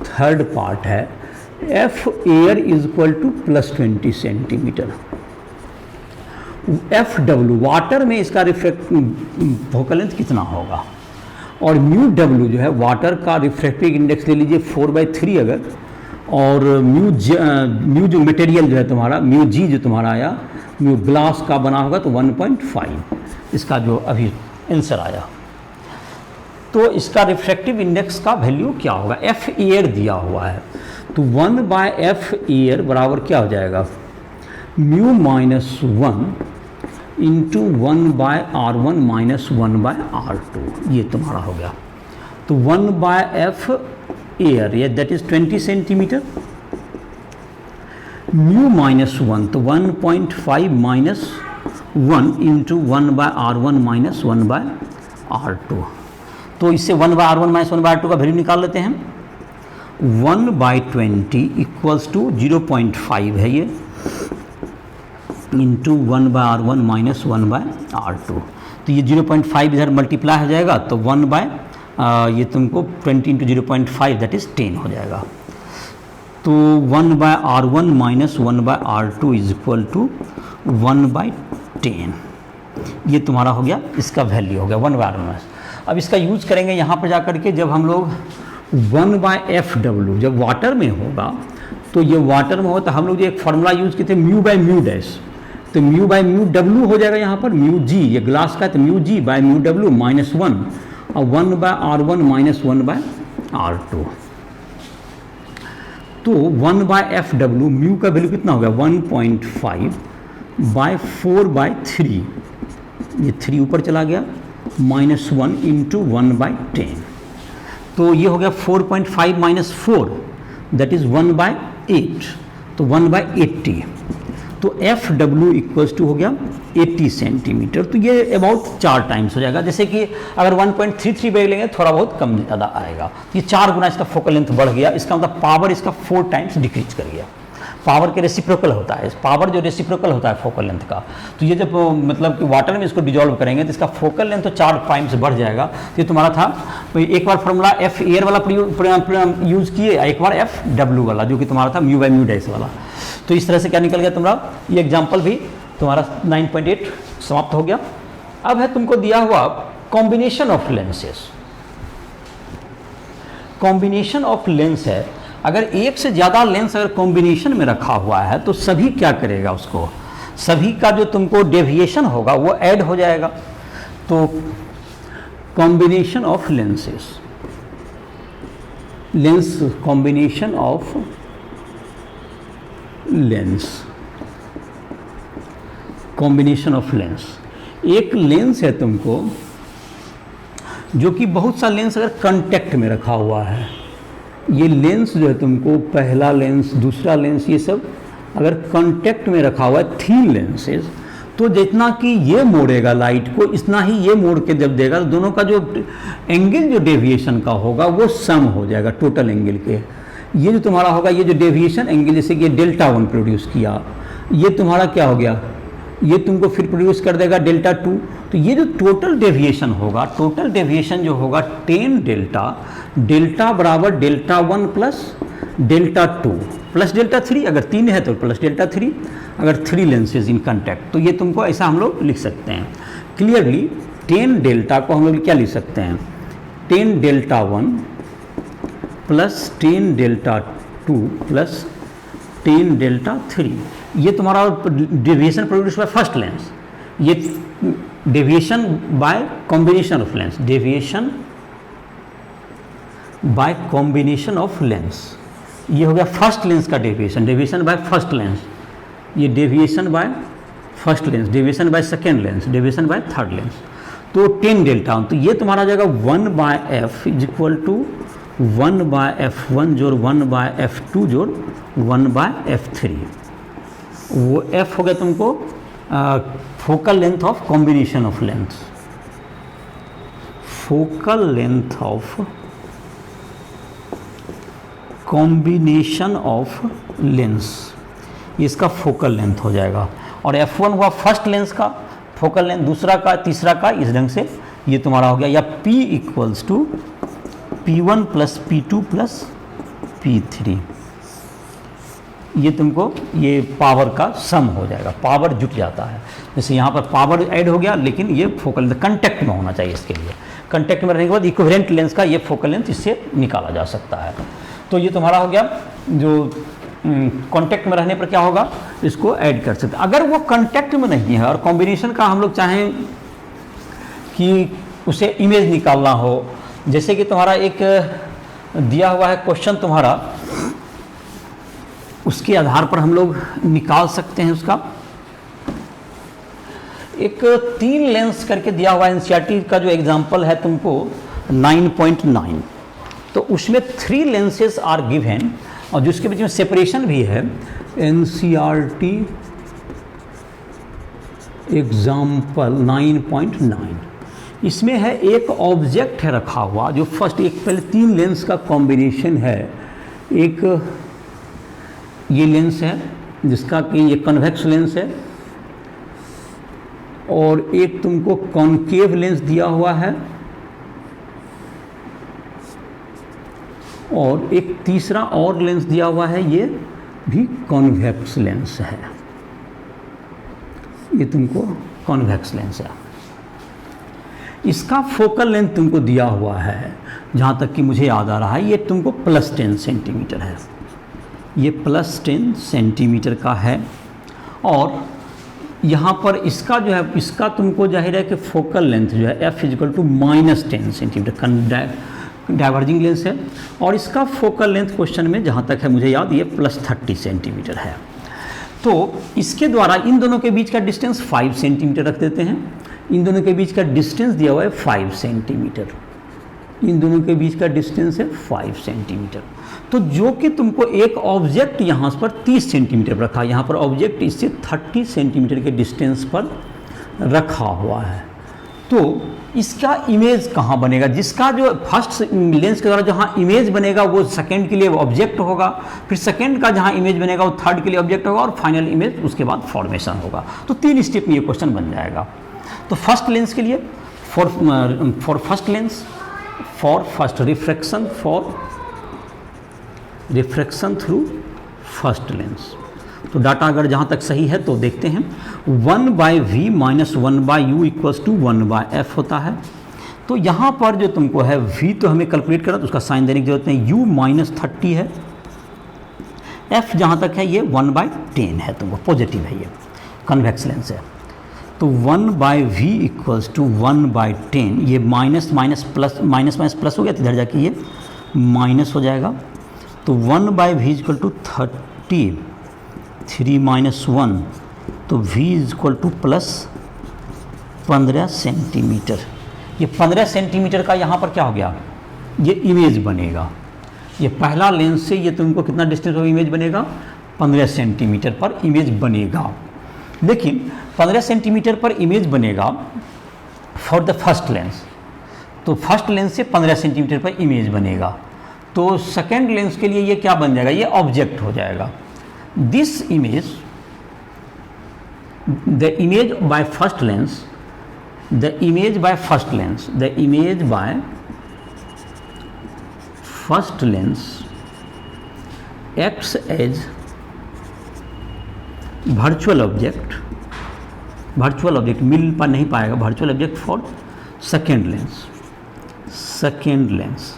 third part है F air is equal to +20 centimetre, F W water में इसका फोकल लेंथ कितना होगा, और म्यू डब्ल्यू जो है वाटर का रिफ्रैक्टिव इंडेक्स ले लीजिए 4/3 अगर, और म्यू जो मटेरियल जो है तुम्हारा, म्यू जी जो तुम्हारा आया, म्यू ग्लास का बना होगा तो 1.5 इसका जो अभी आंसर आया। तो इसका रिफ्रैक्टिव इंडेक्स का वैल्यू क्या होगा, एफ एयर दिया हुआ है, तो 1/f एयर बराबर क्या हो जाएगा, mu minus 1 into 1/r1 minus 1/r2, ये तुम्हारा हो गया। तो 1/f एयर, ये that is 20 centimetre, mu minus 1 तो 1.5 minus 1 into 1/r1 minus 1/r2, तो इससे 1/r1 माइनस 1/r2 का वैल्यू निकाल लेते हैं। 1/20 इक्वल्स टू 0.5 है ये, इंटू 1/r1 माइनस 1/r2, तो ये 0.5 इधर मल्टीप्लाई हो जाएगा, तो ये तुमको 20 इंटू 0.5 दैट इज 10 हो जाएगा। तो 1/r1 minus 1/r2 is equal to 1/10, ये तुम्हारा हो गया, इसका वैल्यू हो गया 1/r1। अब इसका यूज़ करेंगे यहाँ पर जाकर के, जब हम लोग 1/FW जब वाटर में होगा, तो ये वाटर में हो तो हम लोग जो एक फार्मूला यूज़ किए थे μ/μ', तो μ/μW हो जाएगा यहाँ पर, μg ये ग्लास का, तो μg/μW -1 और 1/r1 माइनस 1/r2, तो 1/FW म्यू का वैल्यू कितना हो गया 1.5/4/3, ये 3 ऊपर चला गया, -1 इंटू 1/10, तो ये हो गया 4.5 माइनस 4 दैट इज 1/8, तो 1/80, तो एफ डब्ल्यू इक्वल्स टू हो गया 80 सेंटीमीटर, तो ये अबाउट 4 टाइम्स हो जाएगा। जैसे कि अगर 1.33 बैग लेंगे थोड़ा बहुत कम ज़्यादा आएगा, ये 4 गुना इसका फोकल लेंथ बढ़ गया, इसका मतलब पावर इसका 4 टाइम्स डिक्रीज कर गया। पावर के रेसिप्रोकल होता है, पावर जो रेसिप्रोकल होता है फोकल लेंथ का, तो ये जब मतलब कि वाटर में इसको डिजोल्व करेंगे तो इसका फोकल लेंथ तो 4 टाइम्स बढ़ जाएगा। तो ये तुम्हारा था, तो एक बार फॉर्मूला एफ एयर वाला यूज़ किए, एक बार एफ डब्ल्यू वाला जो कि तुम्हारा था μ/μ' वाला। तो इस तरह से क्या निकल गया तुम्हारा, ये एग्जाम्पल भी तुम्हारा 9.8 समाप्त हो गया। अब है तुमको दिया हुआ combination of lenses, combination of lens है, अगर एक से ज़्यादा लेंस अगर कॉम्बिनेशन में रखा हुआ है तो सभी क्या करेगा, उसको सभी का जो तुमको डेविएशन होगा वो ऐड हो जाएगा। तो combination of lenses, lens combination of lens, combination of lens, एक लेंस है तुमको जो कि बहुत सा लेंस अगर कांटेक्ट में रखा हुआ है, ये लेंस जो है तुमको पहला लेंस दूसरा लेंस ये सब अगर कांटेक्ट में रखा हुआ है थीन लेंसेज, तो जितना कि ये मोड़ेगा लाइट को इतना ही ये मोड़ के जब देगा तो दोनों का जो एंगल जो डेविएशन का होगा वो सम हो जाएगा टोटल एंगल के। ये जो तुम्हारा होगा ये जो डेविएशन एंगल जैसे कि डेल्टा 1 प्रोड्यूस किया, ये तुम्हारा क्या हो गया ये तुमको फिर प्रोड्यूस कर देगा डेल्टा 2। तो ये जो टोटल डेविएशन होगा, टोटल डेविएशन जो होगा 10 डेल्टा, डेल्टा बराबर delta 1 plus delta 2 plus delta 3, अगर 3 है तो प्लस डेल्टा 3, अगर 3 लेंसेज इन कांटेक्ट, तो ये तुमको ऐसा हम लोग लिख सकते हैं क्लियरली। 10 डेल्टा को हम लोग क्या लिख सकते हैं, 10 delta 1 plus 10 delta 2 plus 10 delta 3, ये तुम्हारा deviation produce by first lens, ये deviation by combination of lens, deviation by combination of lens, ये हो गया फर्स्ट लेंस का deviation, deviation by first lens, ये deviation by first lens, deviation by second lens, deviation by third lens. तो 10 delta, तो ये तुम्हारा आ जाएगा 1 by F is equal to 1 bye F1 जोड़ 1 बाय F2 जोड़ 1 बाय F3। वो F हो गया तुमको focal length of combination of length, focal length of combination of lens, इसका फोकल लेंथ हो जाएगा। और F1 हुआ फर्स्ट लेंस का फोकल लेंथ, दूसरा का, तीसरा का, इस ढंग से ये तुम्हारा हो गया। या P equals to P1 plus P2 plus P3, ये तुमको ये पावर का सम हो जाएगा, पावर जुट जाता है। जैसे यहाँ पर पावर ऐड हो गया, लेकिन ये फोकल कंटेक्ट में होना चाहिए। इसके लिए कंटेक्ट में रहने के बाद इक्विवेलेंट लेंस का ये फोकल लेंथ इससे निकाला जा सकता है। तो ये तुम्हारा हो गया, जो कांटेक्ट में रहने पर क्या होगा, इसको ऐड कर सकते हैं। अगर वो कांटेक्ट में नहीं है और कॉम्बिनेशन का हम लोग चाहें कि उसे इमेज निकालना हो, जैसे कि तुम्हारा एक दिया हुआ है क्वेश्चन तुम्हारा, उसके आधार पर हम लोग निकाल सकते हैं उसका। एक 3 लेंस करके दिया हुआ एनसीईआरटी का जो एग्जांपल है तुमको 9.9, तो उसमें 3 लेंसेज आर गिवन, और जिसके बीच में सेपरेशन भी है। एनसीईआरटी एग्जाम्पल 9.9, इसमें है एक ऑब्जेक्ट है रखा हुआ, जो फर्स्ट एक पहले 3 लेंस का कॉम्बिनेशन है। एक ये लेंस है जिसका कि ये कन्वेक्स लेंस है, और एक तुमको कॉनकेव लेंस दिया हुआ है, और एक तीसरा और लेंस दिया हुआ है, ये भी कॉन्वेक्स लेंस है। ये तुमको कॉन्वेक्स लेंस है। इसका फोकल लेंथ तुमको दिया हुआ है, जहाँ तक कि मुझे याद आ रहा है, ये तुमको +10 सेंटीमीटर है। ये +10 सेंटीमीटर का है। और यहाँ पर इसका जो है, इसका तुमको जाहिर है कि फोकल लेंथ जो है F equal to -10 centimetre diverging lens है। और इसका फोकल लेंथ क्वेश्चन में जहाँ तक है मुझे याद, ये +30 सेंटीमीटर है। तो इसके द्वारा इन दोनों के बीच का डिस्टेंस 5 सेंटीमीटर रख देते हैं। इन दोनों के बीच का डिस्टेंस दिया हुआ है 5 सेंटीमीटर, इन दोनों के बीच का डिस्टेंस है 5 सेंटीमीटर। तो जो कि तुमको एक ऑब्जेक्ट यहाँ पर 30 सेंटीमीटर पर रखा, यहाँ पर ऑब्जेक्ट इससे 30 सेंटीमीटर के डिस्टेंस पर रखा हुआ है। तो इसका इमेज कहाँ बनेगा, जिसका जो फर्स्ट लेंस के द्वारा जहाँ इमेज बनेगा वो सेकंड के लिए ऑब्जेक्ट होगा, फिर सेकंड का जहाँ इमेज बनेगा वो थर्ड के लिए ऑब्जेक्ट होगा, और फाइनल इमेज उसके बाद फॉर्मेशन होगा। तो 3 स्टेप में ये क्वेश्चन बन जाएगा। तो फर्स्ट लेंस के लिए for first lens, for first refraction, for refraction through first lens. तो डाटा अगर जहाँ तक सही है तो देखते हैं, 1/v minus 1/u equals to 1/f होता है। तो यहाँ पर जो तुमको है v तो हमें कैलकुलेट करना, तो उसका साइन देने की जरूरत नहीं, u -30 है, f जहाँ तक है ये 1/10 है, तुमको पॉजिटिव है, ये कन्वेक्स लेंस है। तो 1/v इक्वल्स टू 1/10, ये minus minus plus, minus minus plus हो गया, तो इधर जाके ये माइनस हो जाएगा। तो 1/v इक्वल टू 30, 3 - 1, तो v equal to plus 15 centimetre. ये 15 सेंटीमीटर का यहाँ पर क्या हो गया, ये इमेज बनेगा। ये पहला लेंस से ये तुमको कितना डिस्टेंस होगा, इमेज बनेगा 15 सेंटीमीटर पर इमेज बनेगा। लेकिन 15 सेंटीमीटर पर इमेज बनेगा फॉर द फर्स्ट लेंस, तो फर्स्ट लेंस से 15 सेंटीमीटर पर इमेज बनेगा। तो सेकेंड लेंस के लिए ये क्या बन जाएगा, ये ऑब्जेक्ट हो जाएगा। This image the image by first lens, the image by first lens, the image by first lens acts as virtual object, virtual object मिल पा नहीं पाएगा, virtual object for second lens, second lens,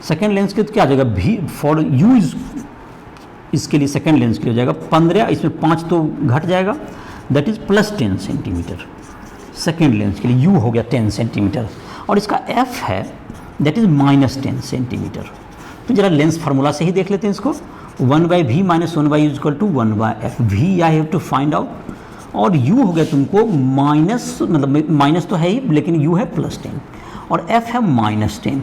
second lens के तो क्या आ जाएगा, भी for u is, इसके लिए सेकेंड लेंस के लिए हो जाएगा 15, इसमें 5 तो घट जाएगा, that is plus 10 centimetre. Second lens के लिए u हो गया 10 सेंटीमीटर और इसका f है दैट इज माइनस 10 सेंटीमीटर। तो जरा लेंस फार्मूला से ही देख लेते हैं इसको, 1/v minus 1/u equal to 1/f, v I have to find out, और u हो गया तुमको माइनस, मतलब माइनस तो है ही लेकिन u है प्लस 10 और f है माइनस 10,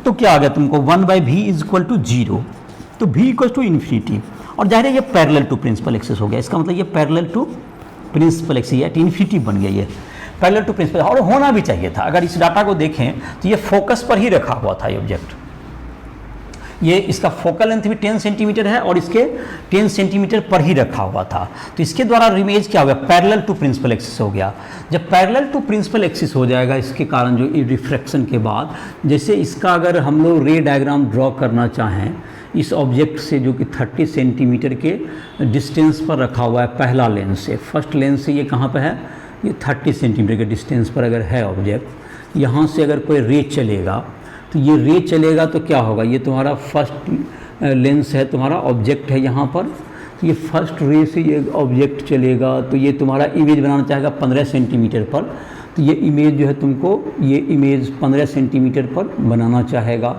तो क्या आ गया तुमको 1/v इज इक्वल टू 0, तो v इक्वल टू इन्फिनिटी, और जाहिर है ये पैरेलल टू प्रिंसिपल एक्सिस हो गया, इसका मतलब ये parallel to principal axis at infinity बन गया ये पैरेलल टू प्रिंसिपल, और होना भी चाहिए था। अगर इस डाटा को देखें तो ये फोकस पर ही रखा हुआ था ये ऑब्जेक्ट, ये इसका फोकल लेंथ भी 10 सेंटीमीटर है और इसके 10 सेंटीमीटर पर ही रखा हुआ था, तो इसके द्वारा इमेज क्या हो गया, पैरेलल टू प्रिंसिपल एक्सिस हो गया। जब पैरेलल टू प्रिंसिपल एक्सिस हो जाएगा इसके कारण जो रिफ्रैक्शन के बाद, जैसे इसका अगर हम लोग रे डायग्राम ड्रॉ करना चाहें इस ऑब्जेक्ट से जो कि 30 सेंटीमीटर के डिस्टेंस पर रखा हुआ है पहला लेंस से, फर्स्ट लेंस से ये कहाँ पर है, ये 30 सेंटीमीटर के डिस्टेंस पर अगर है ऑब्जेक्ट, यहाँ से अगर कोई रे चलेगा तो ये रे चलेगा तो क्या होगा, ये तुम्हारा फर्स्ट लेंस है, तुम्हारा ऑब्जेक्ट है यहाँ पर, तो ये फर्स्ट रे से ये ऑब्जेक्ट चलेगा तो ये तुम्हारा इमेज बनाना चाहेगा 15 सेंटीमीटर पर, तो ये इमेज जो है तुमको ये इमेज 15 सेंटीमीटर पर बनाना चाहेगा,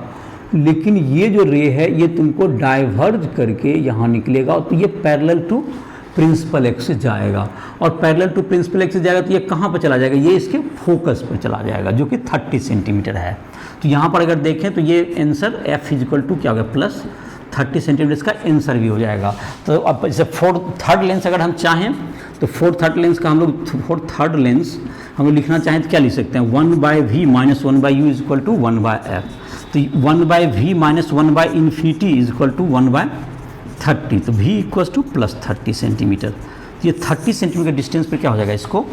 लेकिन ये जो रे है ये तुमको डाइवर्ज करके यहाँ निकलेगा, तो ये पैरेलल टू प्रिंसिपल एक्सिस जाएगा, और पैरेलल टू प्रिंसिपल एक्सिस जाएगा तो ये कहाँ पर चला जाएगा, ये इसके फोकस पर चला जाएगा जो कि 30 सेंटीमीटर है। तो यहाँ पर अगर देखें तो ये आंसर f इक्वल टू क्या हो गया, प्लस 30 सेंटीमीटर इसका आंसर भी हो जाएगा। तो अब जैसे थर्ड लेंस अगर हम चाहें तो थर्ड लेंस का हम लोग थर्ड लेंस हम लोग लिखना चाहें तो क्या लिख सकते हैं, 1/v minus 1/u is equal to 1/f, तो 1/v माइनस 1/इन्फिनिटी इज इक्वल टू 1/30, तो v equal to plus 30 centimetre. ये 30 सेंटीमीटर डिस्टेंस पर क्या हो जाएगा, इसको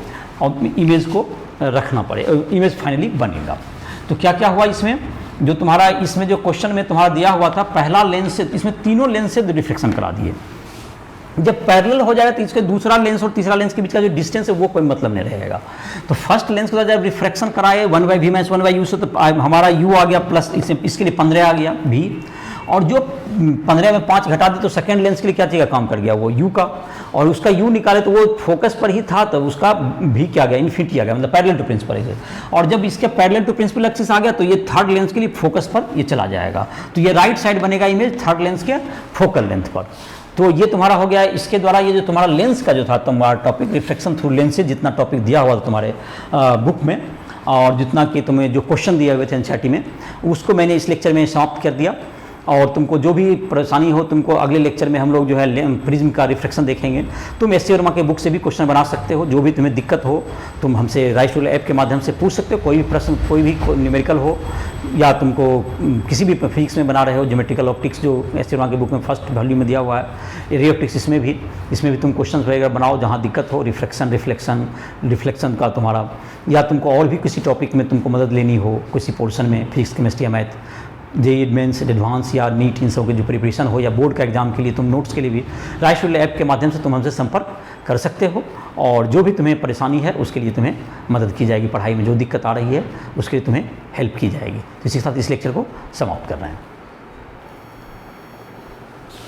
और इमेज को रखना पड़ेगा, इमेज फाइनली बनेगा। तो क्या क्या हुआ इसमें, जो तुम्हारा इसमें जो क्वेश्चन में तुम्हारा दिया हुआ था पहला लेंस से, इसमें तीनों लेंस से रिफ्लेक्शन करा दिए, जब पैरेलल हो जाएगा तो इसके दूसरा लेंस और तीसरा लेंस के बीच का जो डिस्टेंस है वो कोई मतलब नहीं रहेगा। तो फर्स्ट लेंस के साथ जब रिफ्रैक्शन कराए 1/v माइनस 1/u से, तो हमारा u आ गया प्लस, इसके लिए 15 आ गया v, और जो 15 में 5 घटा दे तो सेकेंड लेंस के लिए क्या चीज़ का काम कर गया, वो u का, और उसका u निकाले तो वो फोकस पर ही था, तो उसका v क्या गया, इन्फिनिटी आ गया, मतलब पैरेलल टू प्रिंसिपल एक्सिस, और जब इसके पैरेलल टू प्रिंसिपल एक्सिस आ गया तो ये थर्ड लेंस के लिए फोकस पर ये चला जाएगा, तो ये राइट साइड बनेगा इमेज थर्ड लेंस के फोकल लेंथ पर। तो ये तुम्हारा हो गया, इसके द्वारा ये जो तुम्हारा लेंस का जो था तुम्हारा टॉपिक रिफ्लेक्शन थ्रू लेंस से जितना टॉपिक दिया हुआ था तुम्हारे बुक में, और जितना कि तुम्हें जो क्वेश्चन दिए हुए थे एनसीईआरटी में, उसको मैंने इस लेक्चर में समाप्त कर दिया। और तुमको जो भी परेशानी हो, तुमको अगले लेक्चर में हम लोग जो है प्रिज्म का रिफ्लेक्शन देखेंगे, तुम एस सी वर्मा के बुक से भी क्वेश्चन बना सकते हो, जो भी तुम्हें दिक्कत हो तुम हमसे राइस टूल ऐप के माध्यम से पूछ सकते हो, कोई भी प्रश्न, कोई भी न्यूमेरिकल हो, या तुमको किसी भी फिजिक्स में बना रहे हो, ज्योमेट्रिकल ऑप्टिक्स जो एस सी वर्मा के बुक में फर्स्ट वैल्यू में दिया हुआ है, रे ऑप्टिक्स, इसमें भी तुम क्वेश्चन वगैरह बनाओ जहाँ दिक्कत हो, रिफ्लेक्शन का तुम्हारा, या तुमको और भी किसी टॉपिक में तुमको मदद लेनी हो, किसी पोर्शन में फिजिक्स, केमिस्ट्री या मैथ, जेईई मेंस, एडवांस या नीट, इन सब के जो प्रिपरेशन हो, या बोर्ड का एग्जाम के लिए तुम नोट्स के लिए भी राइस टूल ऐप के माध्यम से तुम हमसे संपर्क कर सकते हो, और जो भी तुम्हें परेशानी है उसके लिए तुम्हें मदद की जाएगी, पढ़ाई में जो दिक्कत आ रही है उसके लिए तुम्हें हेल्प की जाएगी। तो इसी के साथ इस लेक्चर को समाप्त कर रहे हैं।